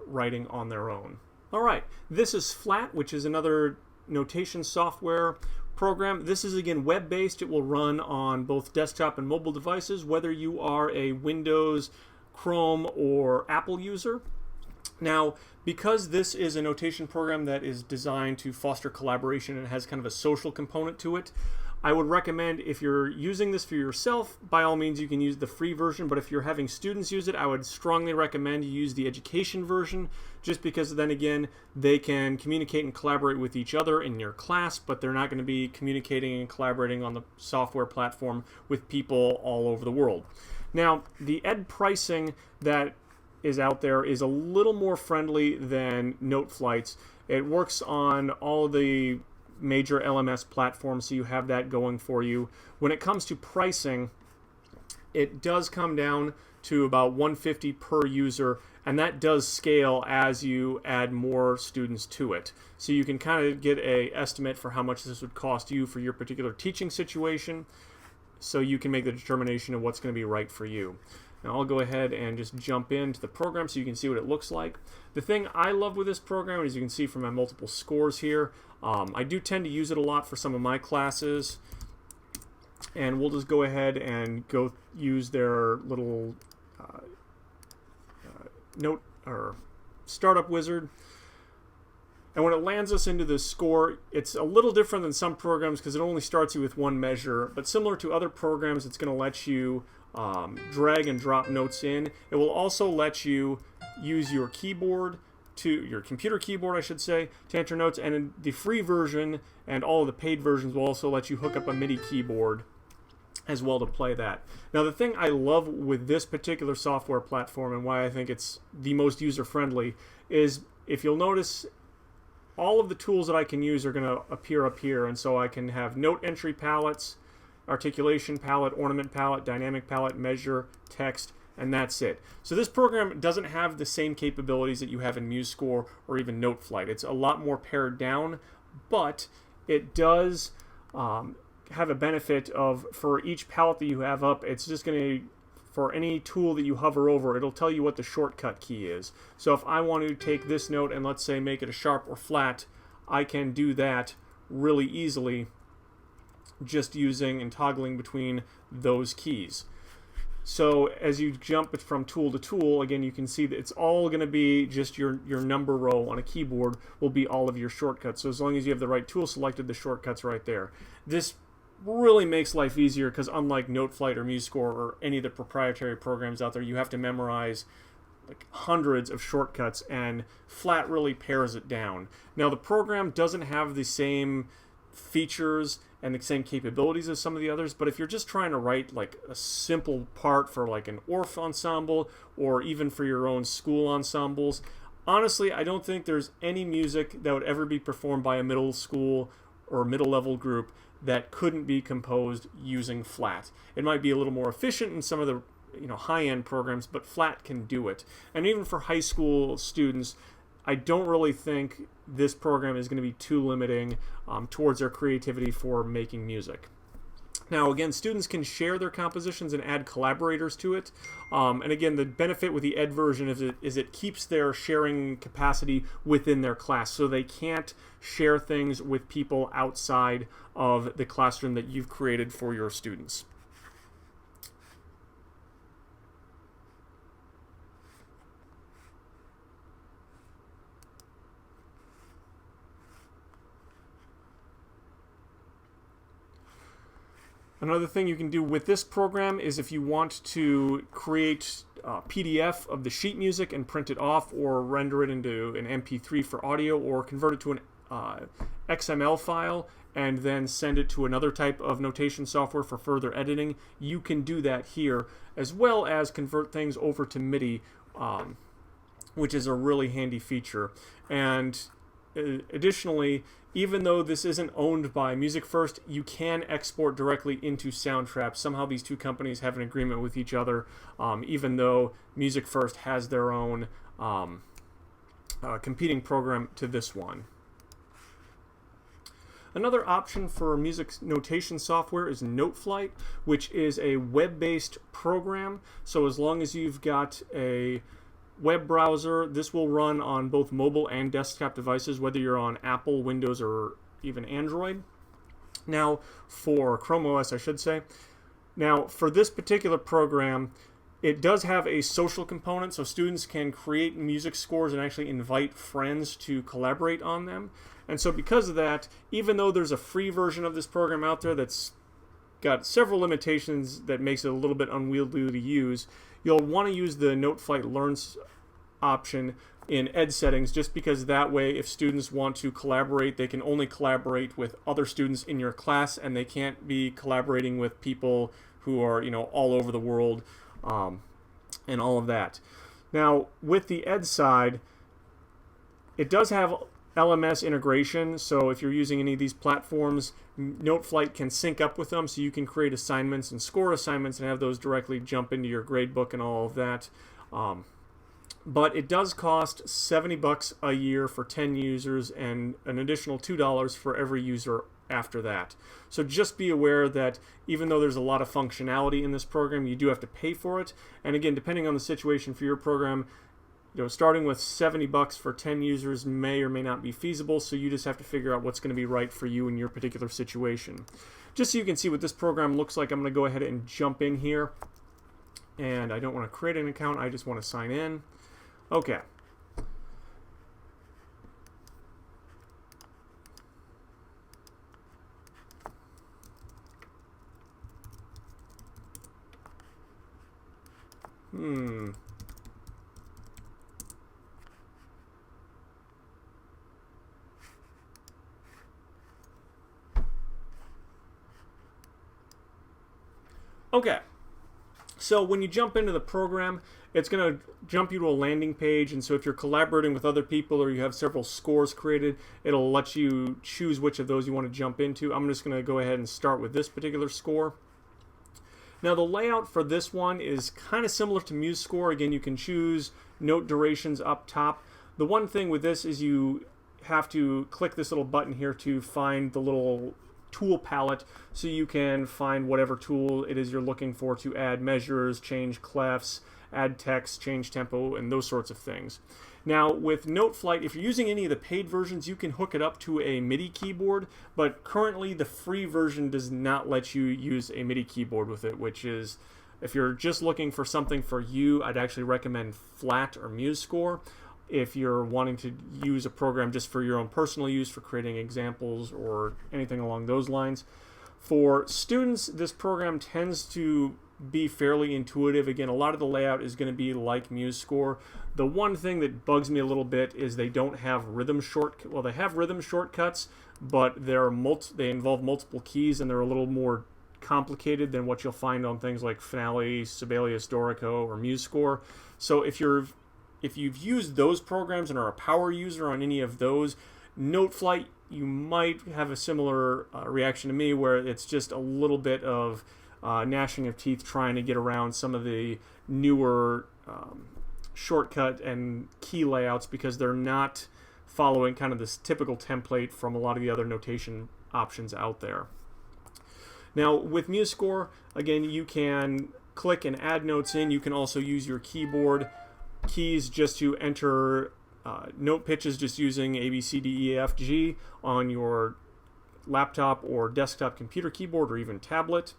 writing on their own. All right, this is Flat, which is another notation software program. This is again web-based. It will run on both desktop and mobile devices, whether you are a Windows, Chrome, or Apple user. Now, because this is a notation program that is designed to foster collaboration and has kind of a social component to it, I would recommend, if you're using this for yourself, by all means you can use the free version, but if you're having students use it, I would strongly recommend you use the education version, just because then again, they can communicate and collaborate with each other in your class, but they're not going to be communicating and collaborating on the software platform with people all over the world. Now, the ed pricing that is out there is a little more friendly than NoteFlight's. It works on all the major LMS platforms, so you have that going for you. When it comes to pricing, it does come down to about $150 per user, and that does scale as you add more students to it. So you can kind of get an estimate for how much this would cost you for your particular teaching situation, so you can make the determination of what's going to be right for you. Now I'll go ahead and just jump into the program so you can see what it looks like. The thing I love with this program, as you can see from my multiple scores here, I do tend to use it a lot for some of my classes, and we'll just go ahead and go use their little note or startup wizard. And when it lands us into the score, it's a little different than some programs because it only starts you with one measure, but similar to other programs, it's going to let you drag and drop notes in. It will also let you use your keyboard, your computer keyboard, I should say, to enter notes, and in the free version and all of the paid versions will also let you hook up a MIDI keyboard as well to play that. Now, the thing I love with this particular software platform and why I think it's the most user-friendly is, if you'll notice, all of the tools that I can use are going to appear up here, and so I can have note entry palettes, articulation palette, ornament palette, dynamic palette, measure, text, and that's it. So this program doesn't have the same capabilities that you have in MuseScore or even NoteFlight. It's a lot more pared down, but it does have a benefit of, for each palette that you have up, it's just going to, for any tool that you hover over, it'll tell you what the shortcut key is. So if I want to take this note and let's say make it a sharp or flat, I can do that really easily just using and toggling between those keys. So as you jump from tool to tool, again, you can see that it's all going to be just your number row on a keyboard will be all of your shortcuts. So as long as you have the right tool selected, the shortcut's right there. This really makes life easier because unlike NoteFlight or MuseScore or any of the proprietary programs out there, you have to memorize like hundreds of shortcuts, and Flat really pares it down. Now, the program doesn't have the same features and the same capabilities as some of the others, but if you're just trying to write like a simple part for like an Orff ensemble or even for your own school ensembles, honestly, I don't think there's any music that would ever be performed by a middle school or middle level group that couldn't be composed using Flat. It might be a little more efficient in some of the high-end programs, but Flat can do it. And even for high school students, I don't really think this program is going to be too limiting towards their creativity for making music. Now, again, students can share their compositions and add collaborators to it. And again, the benefit with the Ed version is it keeps their sharing capacity within their class, so they can't share things with people outside of the classroom that you've created for your students. Another thing you can do with this program is if you want to create a PDF of the sheet music and print it off, or render it into an MP3 for audio, or convert it to an XML file and then send it to another type of notation software for further editing, you can do that here, as well as convert things over to MIDI, which is a really handy feature. And additionally, even though this isn't owned by Music First, you can export directly into Soundtrap. Somehow these two companies have an agreement with each other, even though Music First has their own competing program to this one. Another option for music notation software is Noteflight, which is a web-based program. So as long as you've got a web browser, this will run on both mobile and desktop devices, whether you're on Apple, Windows, or even Android. Now, for Chrome OS, I should say. Now, for this particular program, it does have a social component, so students can create music scores and actually invite friends to collaborate on them. And so because of that, even though there's a free version of this program out there that's got several limitations that makes it a little bit unwieldy to use, you'll want to use the Noteflight Learns option in Ed settings, just because that way if students want to collaborate, they can only collaborate with other students in your class, and they can't be collaborating with people who are, you know, all over the world, and all of that. Now, with the Ed side, it does have LMS integration, so if you're using any of these platforms, Noteflight can sync up with them, so you can create assignments and score assignments and have those directly jump into your gradebook and all of that. But it does cost $70 a year for 10 users and an additional $2 for every user after that. So just be aware that even though there's a lot of functionality in this program, you do have to pay for it. And again, depending on the situation for your program, you know, starting with $70 for 10 users may or may not be feasible, so you just have to figure out what's going to be right for you in your particular situation. Just so you can see what this program looks like, I'm going to go ahead and jump in here. And I don't want to create an account, I just want to sign in. Okay. Okay, so when you jump into the program, it's going to jump you to a landing page, and so if you're collaborating with other people or you have several scores created, it'll let you choose which of those you want to jump into. I'm just going to go ahead and start with this particular score. Now the layout for this one is kind of similar to MuseScore. Again, you can choose note durations up top. The one thing with this is you have to click this little button here to find the little tool palette, so you can find whatever tool it is you're looking for to add measures, change clefs, add text, change tempo, and those sorts of things. Now with Noteflight, if you're using any of the paid versions, you can hook it up to a MIDI keyboard, but currently the free version does not let you use a MIDI keyboard with it, which is, if you're just looking for something for you, I'd actually recommend Flat or MuseScore. If you're wanting to use a program just for your own personal use, for creating examples or anything along those lines. For students, this program tends to be fairly intuitive. Again, a lot of the layout is going to be like MuseScore. The one thing that bugs me a little bit is they don't have rhythm shortcuts. Well, they have rhythm shortcuts, but they involve multiple keys, and they're a little more complicated than what you'll find on things like Finale, Sibelius, Dorico, or MuseScore. So if you've used those programs and are a power user on any of those, Noteflight, you might have a similar reaction to me, where it's just a little bit of gnashing of teeth trying to get around some of the newer shortcut and key layouts, because they're not following kind of this typical template from a lot of the other notation options out there. Now with MuseScore, again, you can click and add notes in. You can also use your keyboard keys just to enter note pitches, just using A, B, C, D, E, F, G on your laptop or desktop computer keyboard or even tablet,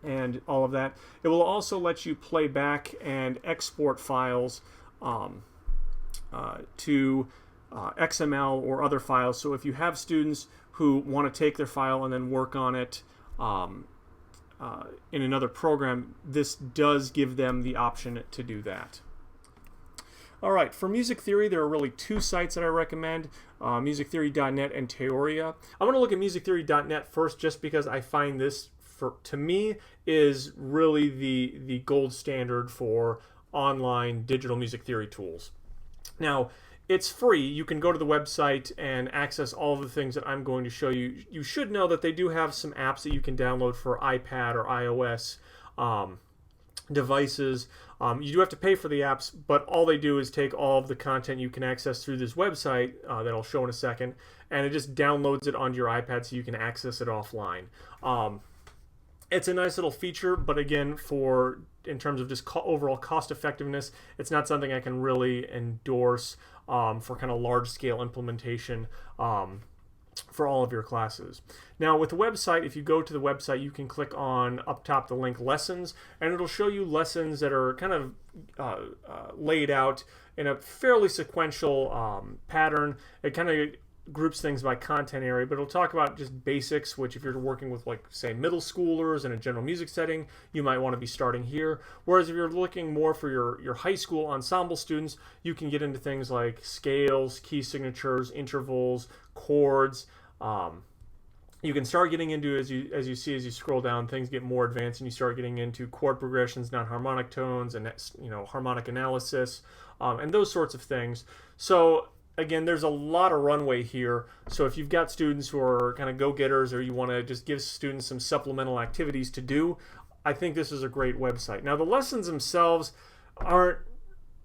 and all of that. It will also let you play back and export files to XML or other files. So if you have students who want to take their file and then work on it in another program, this does give them the option to do that. All right, for music theory, there are really two sites that I recommend, musictheory.net and Theoria. I'm going to look at musictheory.net first just because I find this, to me, is really the gold standard for online digital music theory tools. Now, it's free. You can go to the website and access all of the things that I'm going to show you. You should know that they do have some apps that you can download for iPad or iOS devices. You do have to pay for the apps, but all they do is take all of the content you can access through this website that I'll show in a second, and it just downloads it onto your iPad so you can access it offline. It's a nice little feature, but again, in terms of just overall cost effectiveness, it's not something I can really endorse for kind of large-scale implementation for all of your classes. Now with the website, if you go to the website, you can click on up top the link lessons, and it'll show you lessons that are kind of laid out in a fairly sequential pattern. It kind of groups things by content area, but it'll talk about just basics, which if you're working with, like, say, middle schoolers in a general music setting, you might want to be starting here. Whereas if you're looking more for your high school ensemble students, you can get into things like scales, key signatures, intervals, chords. You can start getting into, as you see as you scroll down, things get more advanced, and you start getting into chord progressions, non-harmonic tones, and harmonic analysis, and those sorts of things. So again, there's a lot of runway here. So if you've got students who are kind of go-getters, or you want to just give students some supplemental activities to do, I think this is a great website. Now the lessons themselves aren't,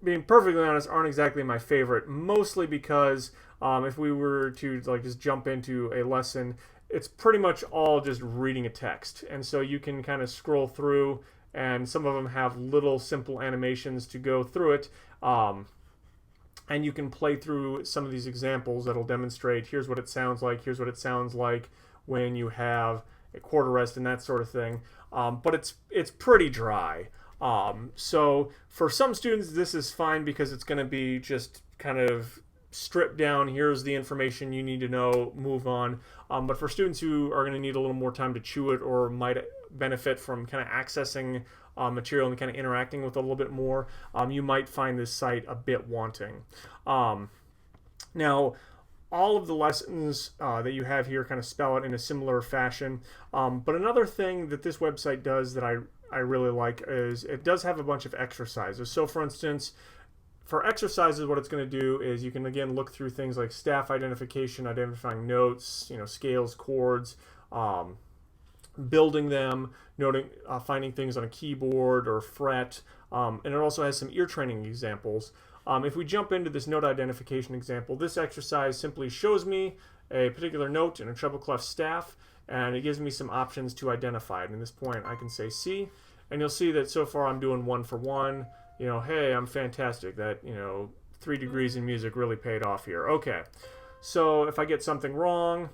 being perfectly honest, aren't exactly my favorite, mostly because if we were to just jump into a lesson, it's pretty much all just reading a text. And so you can kind of scroll through, and some of them have little simple animations to go through it. And you can play through some of these examples that'll demonstrate, here's what it sounds like, here's what it sounds like when you have a quarter rest and that sort of thing. But it's pretty dry. So for some students, this is fine because it's going to be just kind of stripped down, here's the information you need to know, move on. But for students who are going to need a little more time to chew it, or might benefit from kind of accessing material and kind of interacting with it a little bit more, you might find this site a bit wanting. Now, all of the lessons that you have here kind of spell it in a similar fashion. But another thing that this website does that I really like is it does have a bunch of exercises. So for instance, for exercises, what it's going to do is you can again look through things like staff identification, identifying notes, scales, chords, building them, noting, finding things on a keyboard or fret, and it also has some ear training examples. If we jump into this note identification example, this exercise simply shows me a particular note in a treble clef staff, and it gives me some options to identify it. And at this point, I can say C, and you'll see that so far I'm doing 1 for 1. Hey, I'm fantastic. That 3 degrees in music really paid off here. Okay, so if I get something wrong,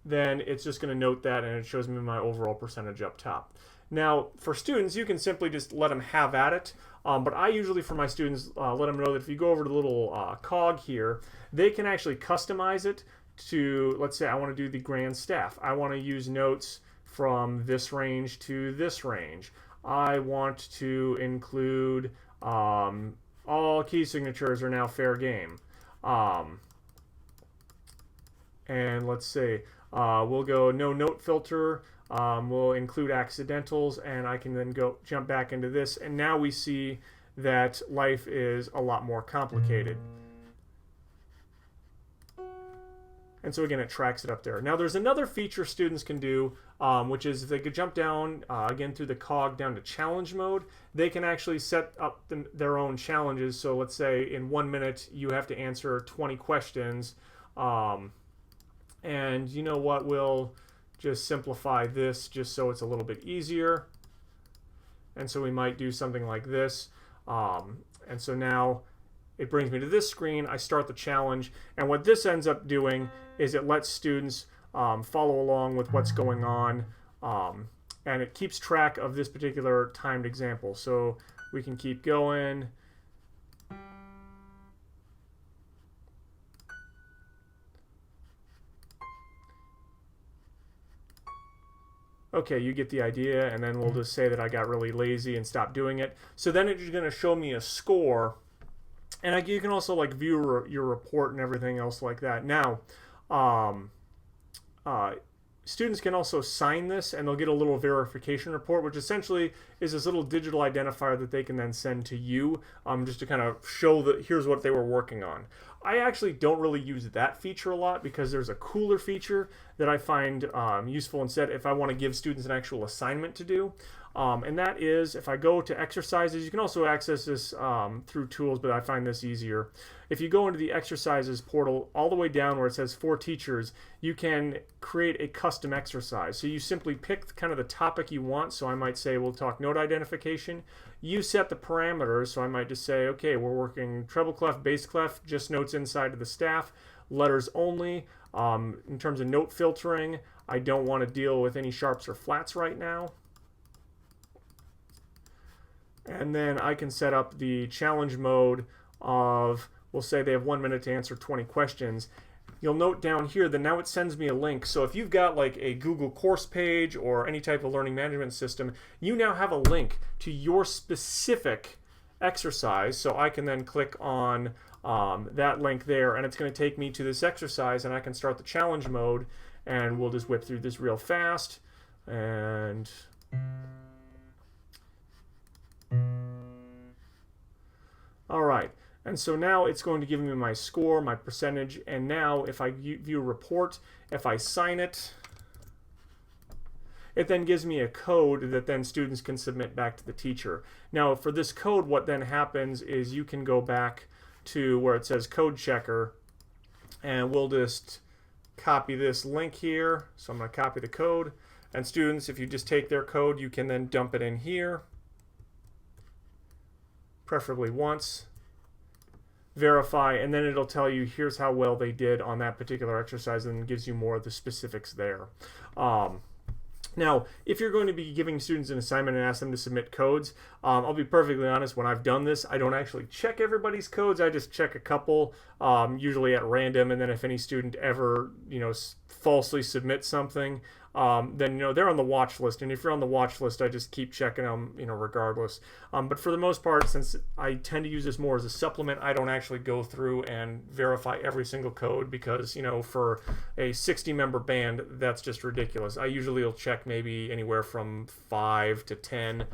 then it's just going to note that, and it shows me my overall percentage up top. Now, for students, you can simply just let them have at it, but I usually, for my students, let them know that if you go over to the little cog here, they can actually customize it to, let's say I want to do the grand staff. I want to use notes from this range to this range. I want to include all key signatures are now fair game. And let's say we'll go no note filter. We'll include accidentals, and I can then jump back into this, and now we see that life is a lot more complicated. And so again, it tracks it up there. Now there's another feature students can do, which is if they could jump down, again through the cog down to challenge mode, they can actually set up their own challenges. So let's say in 1 minute you have to answer 20 questions, and you know what, we'll just simplify this just so it's a little bit easier. And so we might do something like this. And so now it brings me to this screen. I start the challenge. And what this ends up doing is it lets students follow along with what's going on. And it keeps track of this particular timed example. So we can keep going. Okay, you get the idea, and then we'll just say that I got really lazy and stopped doing it. So then it's going to show me a score, and you can also like view your report and everything else like that. Now, students can also sign this, and they'll get a little verification report, which essentially is this little digital identifier that they can then send to you, just to kind of show that here's what they were working on. I actually don't really use that feature a lot because there's a cooler feature that I find useful instead if I want to give students an actual assignment to do. And that is, if I go to exercises, you can also access this through tools, but I find this easier. If you go into the exercises portal, all the way down where it says for teachers, you can create a custom exercise. So you simply pick kind of the topic you want. So I might say we'll talk note identification. You set the parameters. So I might just say, okay, we're working treble clef, bass clef, just notes inside of the staff, letters only. In terms of note filtering, I don't want to deal with any sharps or flats right now. And then I can set up the challenge mode of, we'll say they have 1 minute to answer 20 questions. You'll note down here that now it sends me a link. So if you've got like a Google course page or any type of learning management system, you now have a link to your specific exercise. So I can then click on that link there, and it's going to take me to this exercise, and I can start the challenge mode, and we'll just whip through this real fast. And all right, and so now it's going to give me my score, my percentage, and now if I view a report, if I sign it, it then gives me a code that then students can submit back to the teacher. Now for this code, what then happens is you can go back to where it says code checker, and we'll just copy this link here. So I'm going to copy the code, and students, if you just take their code, you can then dump it in here, preferably once, verify, and then it'll tell you here's how well they did on that particular exercise, and gives you more of the specifics there. Now, if you're going to be giving students an assignment and ask them to submit codes, I'll be perfectly honest, when I've done this, I don't actually check everybody's codes. I just check a couple, usually at random, and then if any student ever, falsely submits something, then they're on the watch list, and if you're on the watch list, I just keep checking them, regardless. But for the most part, since I tend to use this more as a supplement, I don't actually go through and verify every single code because, for a 60-member band, that's just ridiculous. I usually will check maybe anywhere from 5 to 10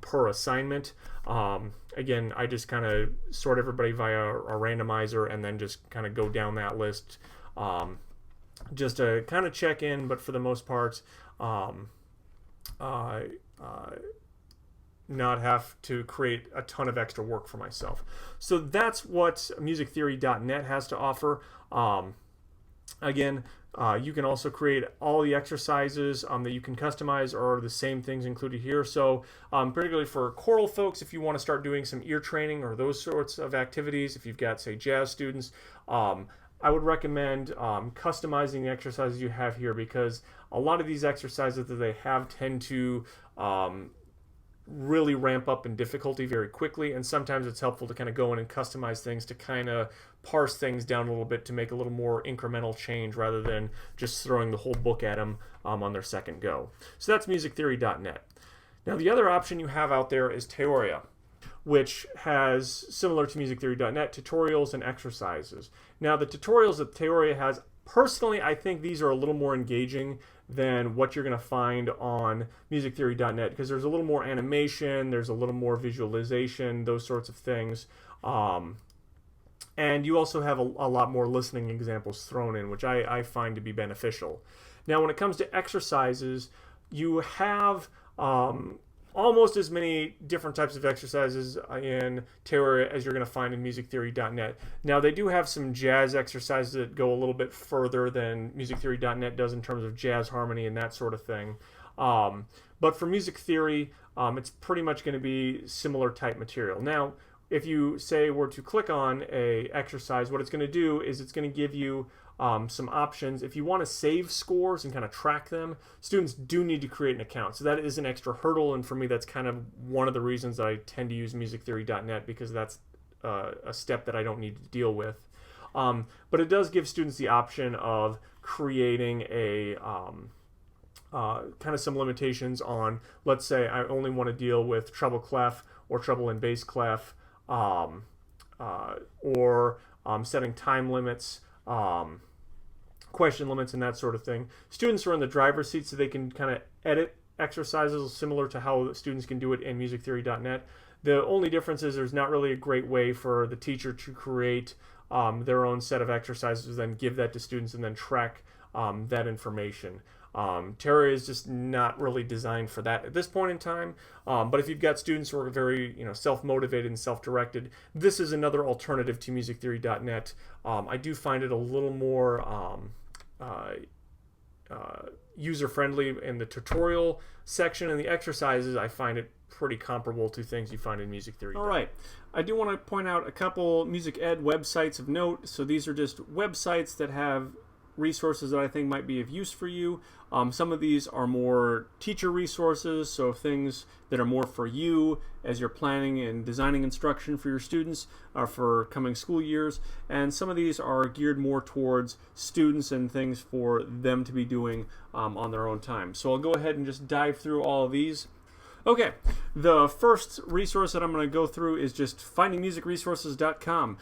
per assignment. Again, I just kind of sort everybody via a randomizer and then just kind of go down that list. Just to kind of check in, but for the most part, not have to create a ton of extra work for myself. So that's what musictheory.net has to offer. Again, you can also create all the exercises that you can customize, or the same things included here. So particularly for choral folks, if you want to start doing some ear training or those sorts of activities, if you've got, say, jazz students, I would recommend customizing the exercises you have here, because a lot of these exercises that they have tend to really ramp up in difficulty very quickly, and sometimes it's helpful to kind of go in and customize things to kind of parse things down a little bit to make a little more incremental change rather than just throwing the whole book at them on their second go. So that's musictheory.net. Now the other option you have out there is Theoria, which has, similar to musictheory.net, tutorials and exercises. Now the tutorials that Theoria has, personally, I think these are a little more engaging than what you're going to find on musictheory.net, because there's a little more animation, there's a little more visualization, those sorts of things. And you also have a lot more listening examples thrown in, which I find to be beneficial. Now when it comes to exercises, you have almost as many different types of exercises in Terraria as you're going to find in musictheory.net. Now, they do have some jazz exercises that go a little bit further than musictheory.net does in terms of jazz harmony and that sort of thing. But for music theory, it's pretty much going to be similar type material. Now, if you were to click on a exercise, what it's going to do is it's going to give you some options. If you want to save scores and kind of track them, students do need to create an account. So that is an extra hurdle, and for me, that's kind of one of the reasons that I tend to use musictheory.net, because that's a step that I don't need to deal with. But it does give students the option of creating a kind of some limitations on, let's say I only want to deal with treble clef or treble and bass clef, or setting time limits, question limits, and that sort of thing. Students are in the driver's seat, so they can kind of edit exercises similar to how students can do it in musictheory.net. The only difference is there's not really a great way for the teacher to create their own set of exercises, then give that to students, and then track that information. Terraria is just not really designed for that at this point in time. But if you've got students who are very self-motivated and self-directed, this is another alternative to musictheory.net. I do find it a little more user-friendly in the tutorial section, and the exercises I find it pretty comparable to things you find in music theory. All right, I do want to point out a couple music ed websites of note. So these are just websites that have resources that I think might be of use for you. Some of these are more teacher resources, so things that are more for you as you're planning and designing instruction for your students for coming school years. And some of these are geared more towards students and things for them to be doing on their own time. So I'll go ahead and just dive through all of these. Okay, the first resource that I'm going to go through is just findingmusicresources.com.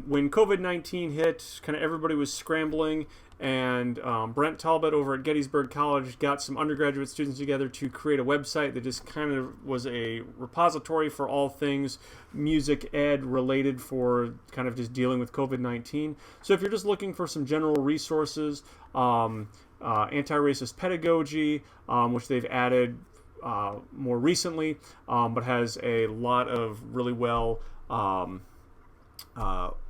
When COVID-19 hit, kind of everybody was scrambling, and Brent Talbot over at Gettysburg College got some undergraduate students together to create a website that just kind of was a repository for all things music ed related for kind of just dealing with COVID-19. So if you're just looking for some general resources, anti-racist pedagogy, which they've added more recently, but has a lot of really well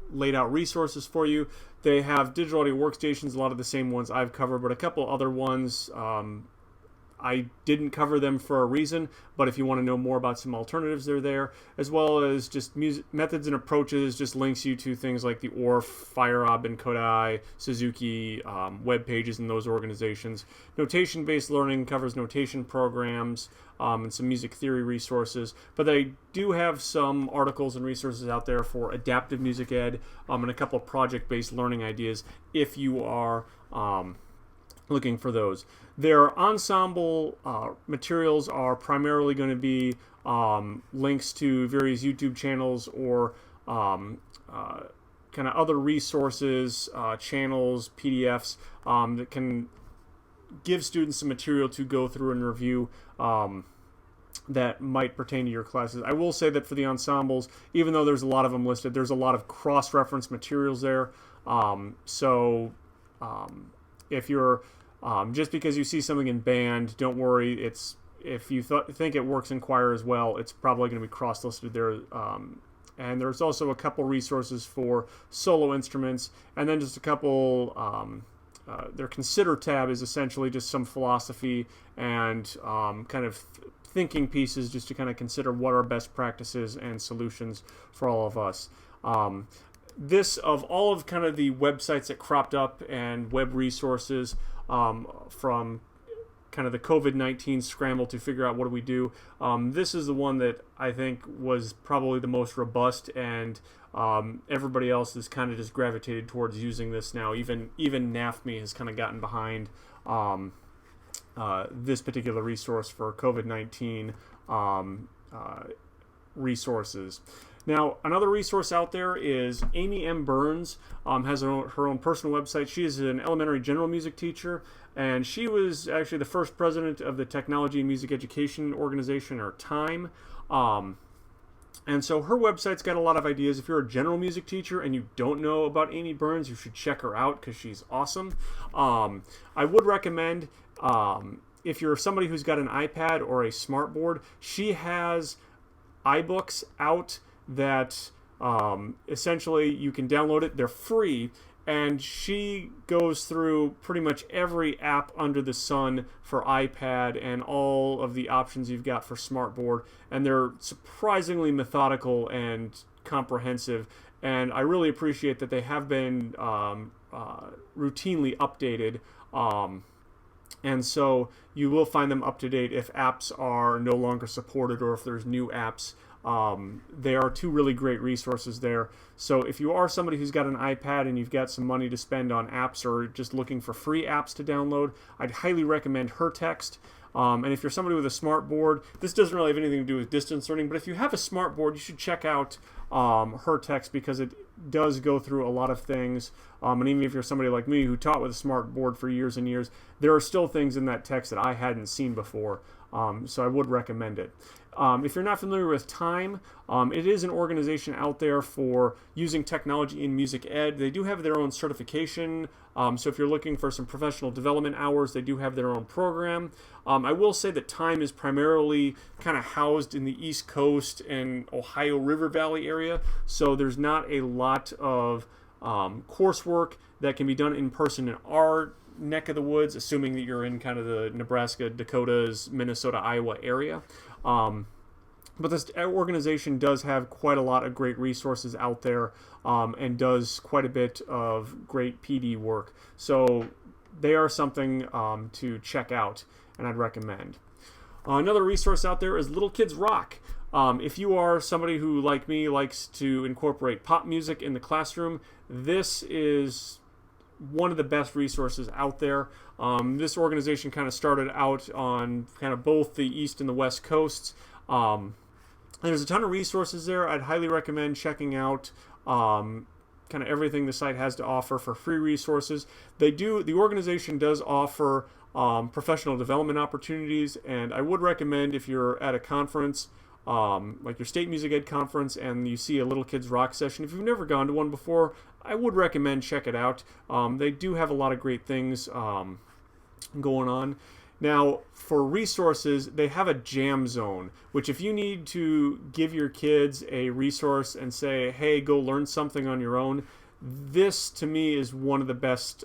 laid out resources for you. They have digital audio workstations, a lot of the same ones I've covered, but a couple other ones I didn't cover them for a reason, but if you want to know more about some alternatives, they're there, as well as just music methods and approaches, just links you to things like the ORF, FireOb, and Kodai, Suzuki web pages in those organizations. Notation-based learning covers notation programs and some music theory resources, but they do have some articles and resources out there for adaptive music ed and a couple of project-based learning ideas if you are looking for those. Their ensemble materials are primarily going to be links to various YouTube channels or kind of other resources, channels, PDFs that can give students some material to go through and review that might pertain to your classes. I will say that for the ensembles, even though there's a lot of them listed, there's a lot of cross-reference materials there. If you're just because you see something in band, don't worry. If you think it works in choir as well, it's probably going to be cross-listed there. And there's also a couple resources for solo instruments, and then just a couple. Their Consider tab is essentially just some philosophy and kind of thinking pieces just to kind of consider what are best practices and solutions for all of us. This, of all of kind of the websites that cropped up and web resources from kind of the COVID-19 scramble to figure out what do we do, this is the one that I think was probably the most robust, and everybody else has kind of just gravitated towards using this now. Even NAFME has kind of gotten behind this particular resource for COVID-19 resources. Now, another resource out there is Amy M. Burns, has her own personal website. She is an elementary general music teacher, and she was actually the first president of the Technology and Music Education Organization, or TIME. And so her website's got a lot of ideas. If you're a general music teacher and you don't know about Amy Burns, you should check her out because she's awesome. I would recommend if you're somebody who's got an iPad or a smartboard, she has iBooks out that essentially you can download it. They're free, and she goes through pretty much every app under the sun for iPad and all of the options you've got for smartboard, and they're surprisingly methodical and comprehensive, and I really appreciate that they have been routinely updated, and so you will find them up to date if apps are no longer supported or if there's new apps. They are two really great resources there. So if you are somebody who's got an iPad and you've got some money to spend on apps or just looking for free apps to download, I'd highly recommend HerText. And if you're somebody with a smart board, this doesn't really have anything to do with distance learning, but if you have a smart board, you should check out HerText, because it does go through a lot of things. And even if you're somebody like me who taught with a smart board for years and years, there are still things in that text that I hadn't seen before. So I would recommend it. If you're not familiar with Time, it is an organization out there for using technology in music ed. They do have their own certification. So if you're looking for some professional development hours, they do have their own program. I will say that Time is primarily kind of housed in the East Coast and Ohio River Valley area. So there's not a lot of coursework that can be done in person in our neck of the woods, assuming that you're in kind of the Nebraska, Dakotas, Minnesota, Iowa area. But this organization does have quite a lot of great resources out there, and does quite a bit of great PD work. So they are something to check out, and I'd recommend. Another resource out there is Little Kids Rock. If you are somebody who, like me, likes to incorporate pop music in the classroom, this is one of the best resources out there. This organization kind of started out on kind of both the East and the West Coasts. And there's a ton of resources there. I'd highly recommend checking out kind of everything the site has to offer for free resources. The organization does offer professional development opportunities, and I would recommend, if you're at a conference, like your state music ed conference, and you see a Little Kids Rock session, if you've never gone to one before, I would recommend check it out. They do have a lot of great things going on. Now, for resources, they have a Jam Zone, which if you need to give your kids a resource and say, hey, go learn something on your own, this to me is one of the best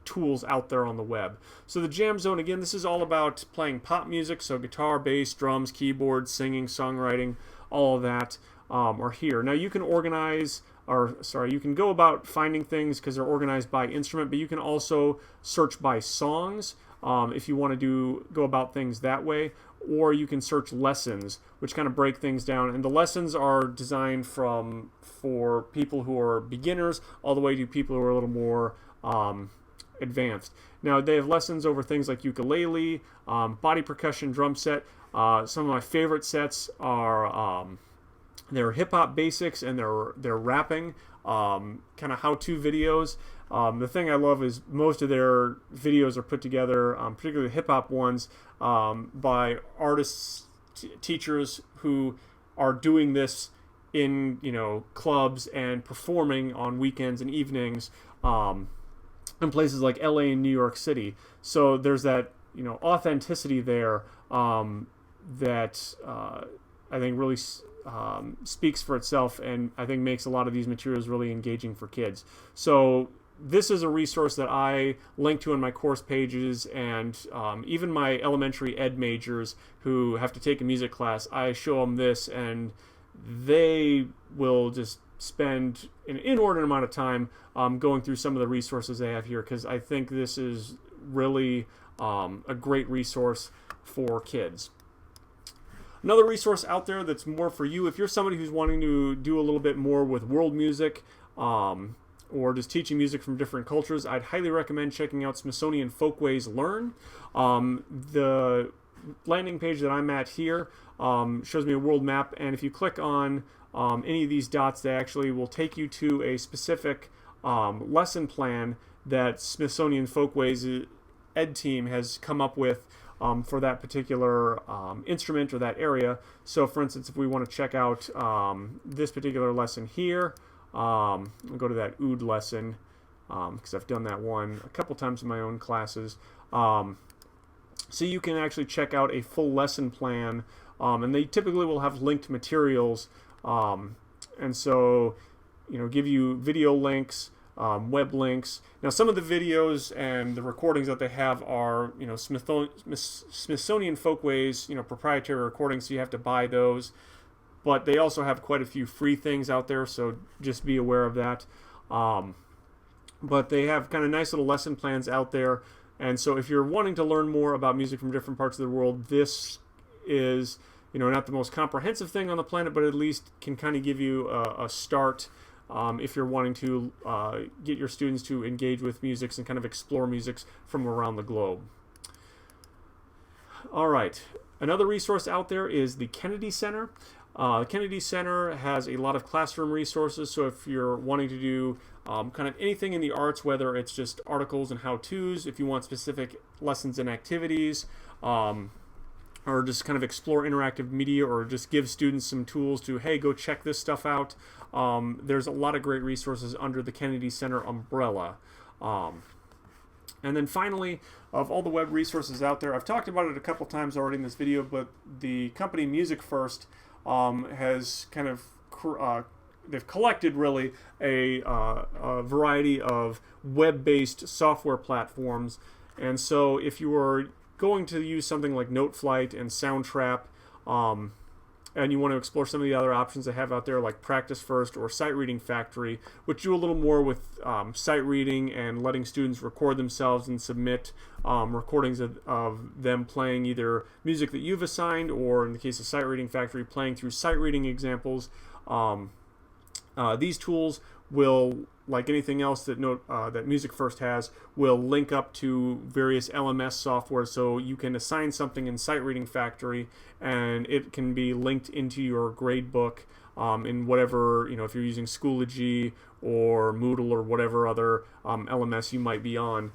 tools out there on the web. So the Jam Zone, again, this is all about playing pop music, so guitar, bass, drums, keyboards, singing, songwriting, all of that are here. Now you can you can go about finding things because they're organized by instrument, but you can also search by songs if you want to go about things that way, or you can search lessons, which kind of break things down. And the lessons are designed for people who are beginners all the way to people who are a little more advanced. Now they have lessons over things like ukulele, body percussion, drum set. Some of my favorite sets are their hip hop basics and their rapping, kind of how-to videos. The thing I love is most of their videos are put together, particularly hip hop ones, by artists, teachers who are doing this in clubs and performing on weekends and evenings in places like LA and New York City. So there's that authenticity there that I think really speaks for itself, and I think makes a lot of these materials really engaging for kids. So this is a resource that I link to in my course pages, and even my elementary ed majors who have to take a music class, I show them this, and they will just spend an inordinate amount of time going through some of the resources they have here, because I think this is really a great resource for kids. Another resource out there that's more for you, if you're somebody who's wanting to do a little bit more with world music, or just teaching music from different cultures, I'd highly recommend checking out Smithsonian Folkways Learn. The landing page that I'm at here shows me a world map, and if you click on any of these dots, they actually will take you to a specific lesson plan that Smithsonian Folkways Ed team has come up with for that particular instrument or that area. So for instance, if we want to check out this particular lesson here, we'll go to that oud lesson, because I've done that one a couple times in my own classes. So you can actually check out a full lesson plan, and they typically will have linked materials, and so give you video links, web links. Now, some of the videos and the recordings that they have are Smithsonian Folkways proprietary recordings, so you have to buy those. But they also have quite a few free things out there, so just be aware of that. But they have kind of nice little lesson plans out there. And so if you're wanting to learn more about music from different parts of the world, this is not the most comprehensive thing on the planet, but at least can kind of give you a start if you're wanting to get your students to engage with music and kind of explore musics from around the globe. All right, another resource out there is the Kennedy Center. The Kennedy Center has a lot of classroom resources, so if you're wanting to do kind of anything in the arts, whether it's just articles and how-tos, if you want specific lessons and activities, or just kind of explore interactive media, or just give students some tools to, hey, go check this stuff out, there's a lot of great resources under the Kennedy Center umbrella. And then finally, of all the web resources out there, I've talked about it a couple times already in this video, but the company Music First has kind of they've collected really a variety of web-based software platforms. And so if you are going to use something like Noteflight and Soundtrap, and you want to explore some of the other options they have out there like Practice First or Sight Reading Factory, which do a little more with sight reading and letting students record themselves and submit recordings of them playing either music that you've assigned, or in the case of Sight Reading Factory, playing through sight reading examples. These tools will, like anything else that that Music First has, will link up to various LMS software, so you can assign something in Sight Reading Factory and it can be linked into your grade book in whatever, if you're using Schoology or Moodle or whatever other LMS you might be on.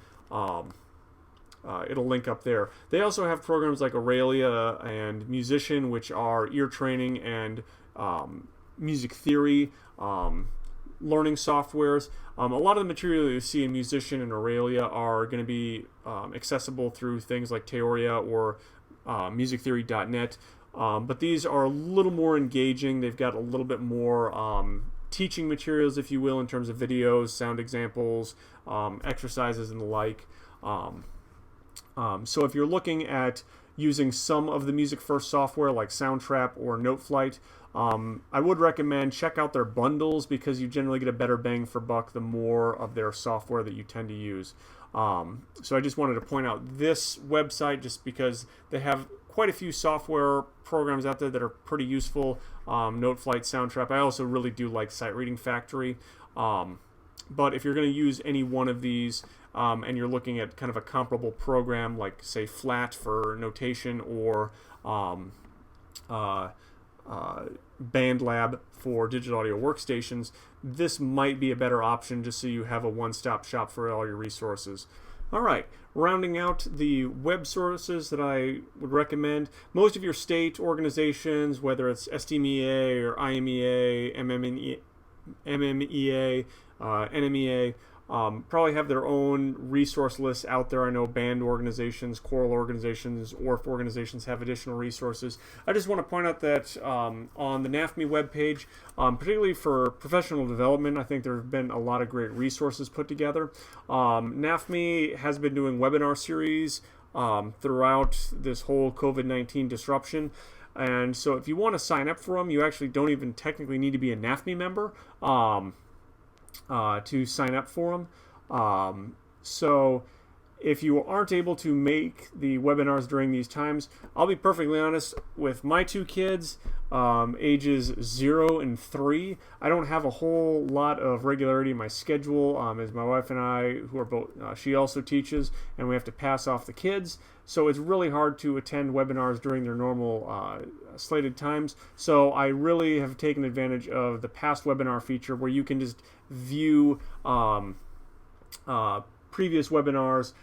It'll link up there. They also have programs like Aurelia and Musician, which are ear training and music theory learning softwares. A lot of the material you see in Musician and Aurelia are going to be accessible through things like Theoria or musictheory.net, but these are a little more engaging. They've got a little bit more teaching materials, if you will, in terms of videos, sound examples, exercises, and the like. So if you're looking at using some of the Music First software like Soundtrap or Noteflight, I would recommend check out their bundles, because you generally get a better bang for buck the more of their software that you tend to use. So I just wanted to point out this website just because they have quite a few software programs out there that are pretty useful. Noteflight, Soundtrap. I also really do like Sight Reading Factory. But if you're going to use any one of these, and you're looking at kind of a comparable program like, say, Flat for notation, or BandLab for digital audio workstations, this might be a better option, just so you have a one-stop shop for all your resources. All right, rounding out the web sources that I would recommend, most of your state organizations, whether it's STMEA or IMEA, MMEA, NMEA, probably have their own resource lists out there. I know band organizations, choral organizations, ORF organizations have additional resources. I just want to point out that on the NAFME webpage, particularly for professional development, I think there have been a lot of great resources put together. NAFME has been doing webinar series throughout this whole COVID-19 disruption. And so if you want to sign up for them, you actually don't even technically need to be a NAFME member to sign up for them. So if you aren't able to make the webinars during these times, I'll be perfectly honest, with my two kids, ages 0 and 3, I don't have a whole lot of regularity in my schedule, as my wife and I, who are both, she also teaches, and we have to pass off the kids. So it's really hard to attend webinars during their normal slated times. So I really have taken advantage of the past webinar feature, where you can just view previous webinars,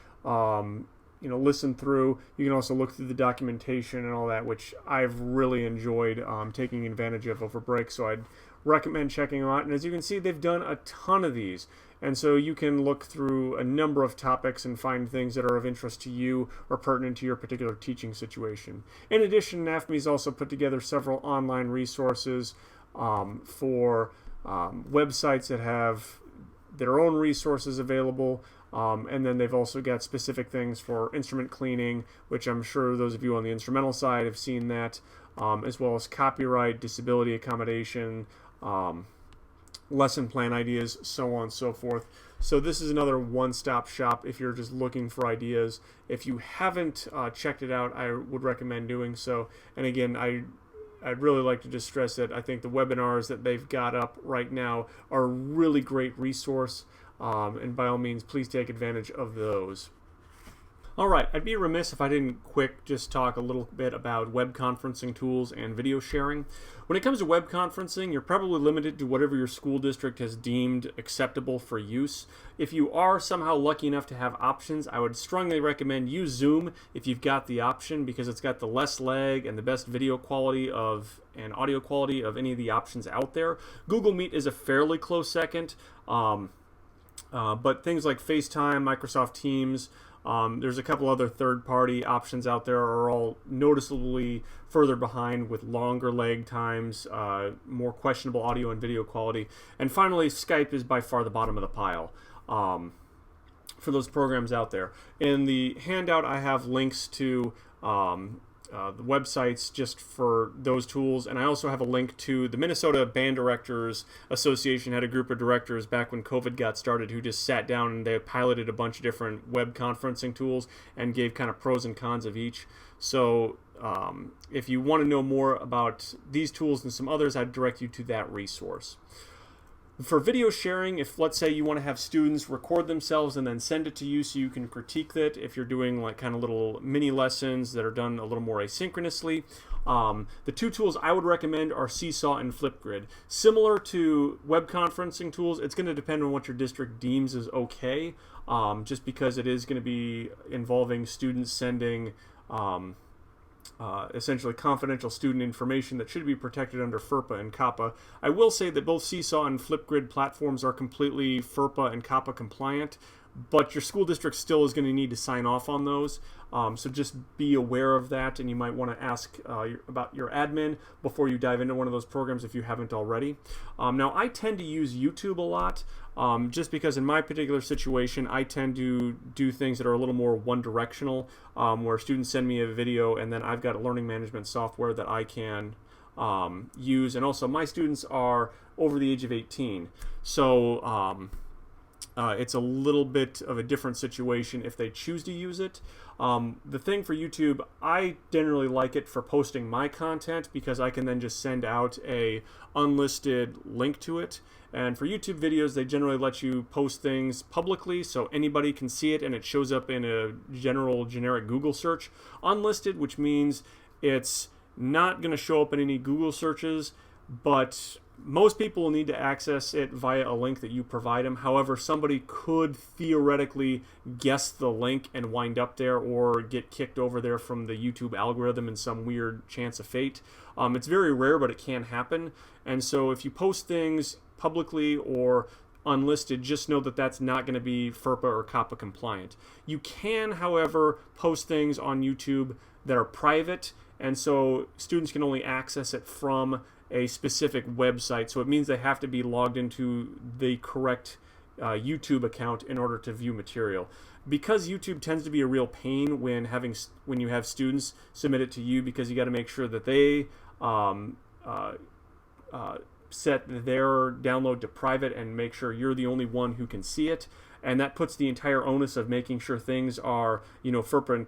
listen through. You can also look through the documentation and all that, which I've really enjoyed taking advantage of over break. So I'd recommend checking them out. And as you can see, they've done a ton of these. And so you can look through a number of topics and find things that are of interest to you or pertinent to your particular teaching situation. In addition, NAFME's also put together several online resources for websites that have their own resources available. And then they've also got specific things for instrument cleaning, which I'm sure those of you on the instrumental side have seen that, as well as copyright, disability accommodation, lesson plan ideas, so on and so forth. So this is another one-stop shop if you're just looking for ideas. If you haven't checked it out, I would recommend doing so. And again, I'd really like to just stress that I think the webinars that they've got up right now are a really great resource. And by all means, please take advantage of those. All right, I'd be remiss if I didn't just talk a little bit about web conferencing tools and video sharing. When it comes to web conferencing, you're probably limited to whatever your school district has deemed acceptable for use. If you are somehow lucky enough to have options, I would strongly recommend use Zoom if you've got the option, because it's got the less lag and the best video quality and audio quality of any of the options out there. Google Meet is a fairly close second, but things like FaceTime, Microsoft Teams, there's a couple other third-party options out there are all noticeably further behind with longer lag times, more questionable audio and video quality. And finally, Skype is by far the bottom of the pile for those programs out there. In the handout, I have links to the websites just for those tools, and I also have a link to the Minnesota Band Directors Association. Had a group of directors back when COVID got started who just sat down and they piloted a bunch of different web conferencing tools and gave kind of pros and cons of each. So if you want to know more about these tools and some others, I'd direct you to that resource. For video sharing, if let's say you want to have students record themselves and then send it to you so you can critique it, if you're doing like kind of little mini lessons that are done a little more asynchronously, the two tools I would recommend are Seesaw and Flipgrid. Similar to web conferencing tools, it's going to depend on what your district deems is okay, just because it is going to be involving students sending essentially confidential student information that should be protected under FERPA and COPPA. I will say that both Seesaw and Flipgrid platforms are completely FERPA and COPPA compliant, but your school district still is going to need to sign off on those. So just be aware of that, and you might want to ask about your admin before you dive into one of those programs if you haven't already. Now, I tend to use YouTube a lot, just because in my particular situation, I tend to do things that are a little more one-directional, where students send me a video and then I've got a learning management software that I can use. And also, my students are over the age of 18, so it's a little bit of a different situation if they choose to use it. The thing for YouTube, I generally like it for posting my content because I can then just send out a unlisted link to it. And for YouTube videos, they generally let you post things publicly so anybody can see it and it shows up in a generic Google search. Unlisted, which means it's not going to show up in any Google searches, but most people will need to access it via a link that you provide them. However, somebody could theoretically guess the link and wind up there or get kicked over there from the YouTube algorithm in some weird chance of fate. It's very rare, but it can happen. And so if you post things publicly or unlisted, just know that that's not going to be FERPA or COPPA compliant. You can, however, post things on YouTube that are private, and so students can only access it from a specific website, so it means they have to be logged into the correct YouTube account in order to view material. Because YouTube tends to be a real pain when you have students submit it to you, because you got to make sure that they set their download to private and make sure you're the only one who can see it, and that puts the entire onus of making sure things are, FERPA and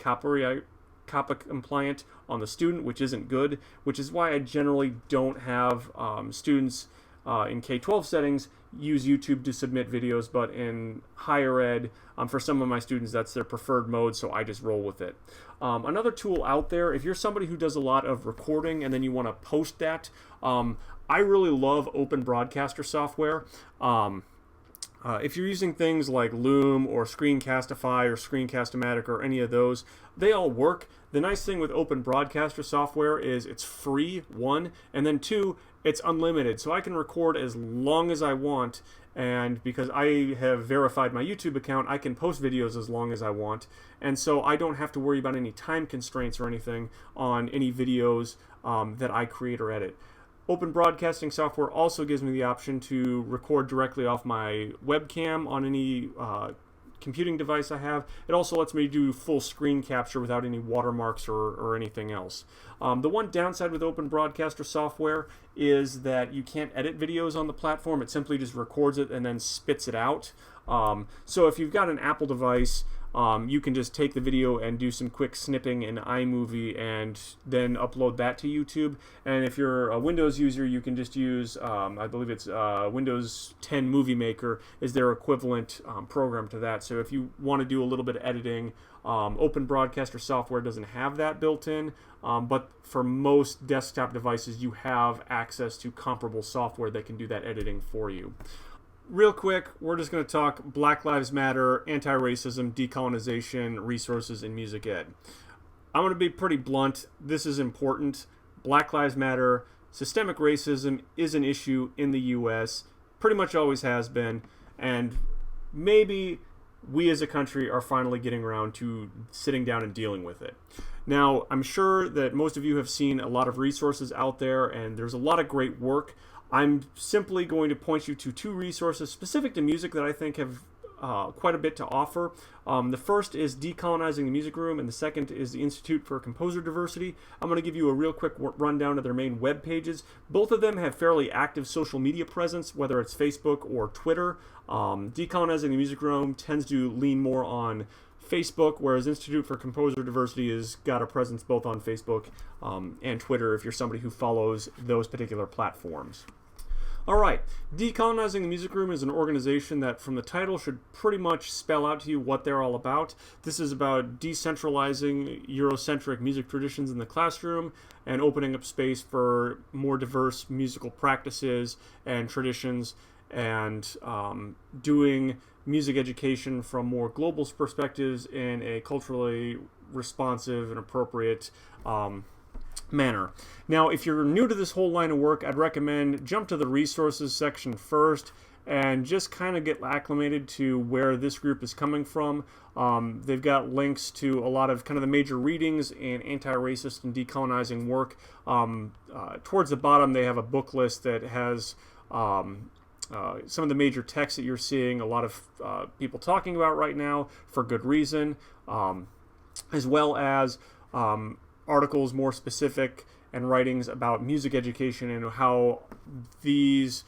COPPA compliant on the student, which isn't good, which is why I generally don't have students in K-12 settings use YouTube to submit videos, but in higher ed, for some of my students, that's their preferred mode, so I just roll with it. Another tool out there, if you're somebody who does a lot of recording and then you want to post that, I really love Open Broadcaster software. If you're using things like Loom or Screencastify or Screencast-O-Matic or any of those, they all work. The nice thing with Open Broadcaster software is it's free, one, and then two, it's unlimited. So I can record as long as I want, and because I have verified my YouTube account, I can post videos as long as I want, and so I don't have to worry about any time constraints or anything on any videos that I create or edit. Open Broadcasting software also gives me the option to record directly off my webcam on any computing device I have. It also lets me do full screen capture without any watermarks or anything else. The one downside with Open Broadcaster software is that you can't edit videos on the platform. It simply just records it and then spits it out. So if you've got an Apple device, you can just take the video and do some quick snipping in iMovie and then upload that to YouTube. And if you're a Windows user, you can just use, I believe it's Windows 10 Movie Maker is their equivalent program to that. So if you want to do a little bit of editing, Open Broadcaster software doesn't have that built in, but for most desktop devices, you have access to comparable software that can do that editing for you. Real quick, we're just going to talk Black Lives Matter, anti-racism, decolonization, resources in music ed. I'm going to be pretty blunt. This is important. Black Lives Matter, systemic racism is an issue in the U.S., pretty much always has been, and maybe we as a country are finally getting around to sitting down and dealing with it. Now, I'm sure that most of you have seen a lot of resources out there, and there's a lot of great work. I'm simply going to point you to two resources specific to music that I think have quite a bit to offer. The first is Decolonizing the Music Room, and the second is the Institute for Composer Diversity. I'm going to give you a real quick rundown of their main web pages. Both of them have fairly active social media presence, whether it's Facebook or Twitter. Decolonizing the Music Room tends to lean more on Facebook, whereas Institute for Composer Diversity has got a presence both on Facebook and Twitter if you're somebody who follows those particular platforms. All right, Decolonizing the Music Room is an organization that from the title should pretty much spell out to you what they're all about. This is about decentralizing Eurocentric music traditions in the classroom and opening up space for more diverse musical practices and traditions, and doing music education from more global perspectives in a culturally responsive and appropriate manner. Now, if you're new to this whole line of work, I'd recommend jump to the resources section first and just kind of get acclimated to where this group is coming from. They've got links to a lot of kind of the major readings in anti-racist and decolonizing work. Towards the bottom, they have a book list that has some of the major texts that you're seeing a lot of people talking about right now for good reason, as well as articles more specific and writings about music education and how these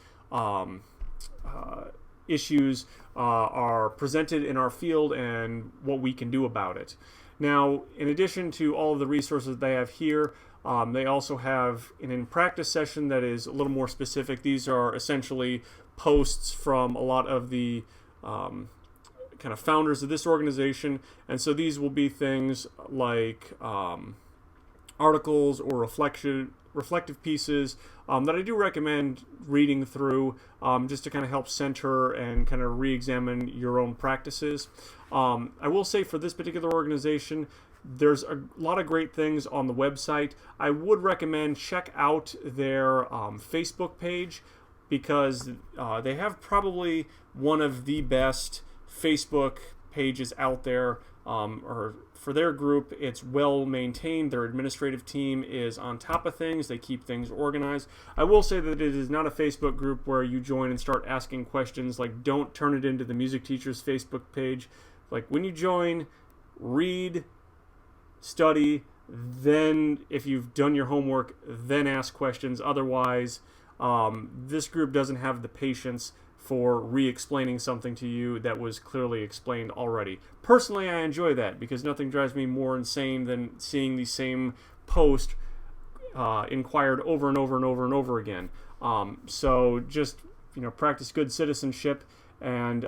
issues are presented in our field and what we can do about it. Now, in addition to all of the resources they have here, they also have an in-practice session that is a little more specific. These are essentially posts from a lot of the kind of founders of this organization, and so these will be things like articles or reflective pieces that I do recommend reading through just to kind of help center and kind of re-examine your own practices. I will say for this particular organization, there's a lot of great things on the website. I would recommend check out their Facebook page, because they have probably one of the best Facebook pages out there, or for their group. It's well maintained. Their administrative team is on top of things. They keep things organized. I will say that it is not a Facebook group where you join and start asking questions. Like, don't turn it into the music teacher's Facebook page. Like, when you join, read, study, then if you've done your homework, then ask questions. Otherwise, this group doesn't have the patience for re-explaining something to you that was clearly explained already. Personally, I enjoy that because nothing drives me more insane than seeing the same post inquired over and over and over and over again. So just, practice good citizenship, and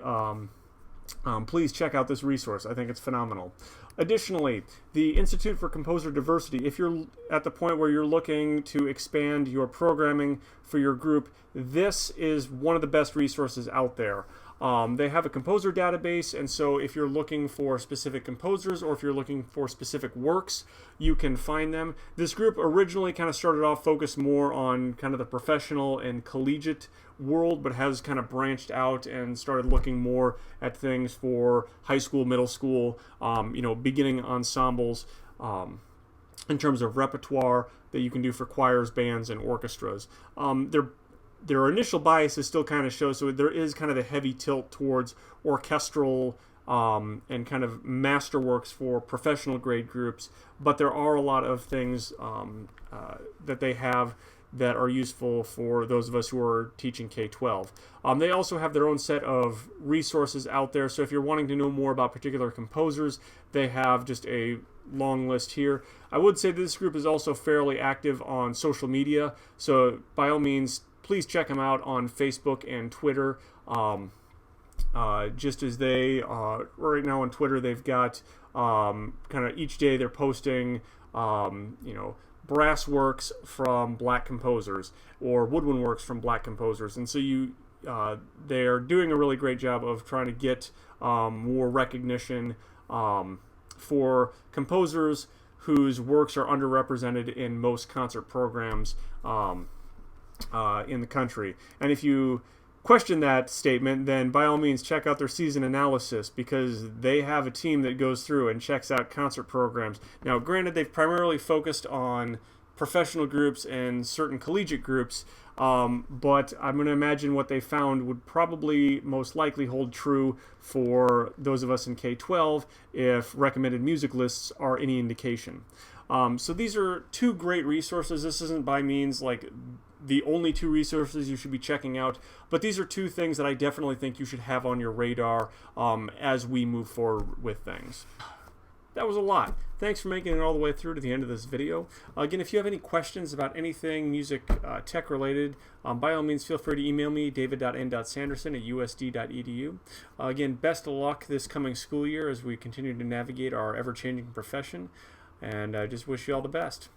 please check out this resource. I think it's phenomenal. Additionally, the Institute for Composer Diversity, if you're at the point where you're looking to expand your programming for your group, this is one of the best resources out there. They have a composer database, and so if you're looking for specific composers or if you're looking for specific works, you can find them. This group originally kind of started off focused more on kind of the professional and collegiate world, but has kind of branched out and started looking more at things for high school, middle school, beginning ensembles, in terms of repertoire that you can do for choirs, bands, and orchestras. Their initial biases still kind of show, so there is kind of a heavy tilt towards orchestral and kind of masterworks for professional grade groups, but there are a lot of things that they have that are useful for those of us who are teaching K-12. They also have their own set of resources out there, so if you're wanting to know more about particular composers, they have just a long list here. I would say this group is also fairly active on social media, so by all means, please check them out on Facebook and Twitter. Just as they, right now on Twitter, they've got kind of each day they're posting, brass works from black composers or woodwind works from black composers. And so they're doing a really great job of trying to get more recognition for composers whose works are underrepresented in most concert programs in the country. And if you question that statement, then by all means check out their season analysis, because they have a team that goes through and checks out concert programs. Now, granted, they've primarily focused on professional groups and certain collegiate groups, but I'm going to imagine what they found would probably most likely hold true for those of us in K-12 if recommended music lists are any indication. So these are two great resources. This isn't by means like the only two resources you should be checking out, but these are two things that I definitely think you should have on your radar as we move forward with things. That was a lot. Thanks for making it all the way through to the end of this video. Again, if you have any questions about anything music tech related, by all means feel free to email me, david.n.sanderson@usd.edu. Again, best of luck this coming school year as we continue to navigate our ever-changing profession, and I just wish you all the best.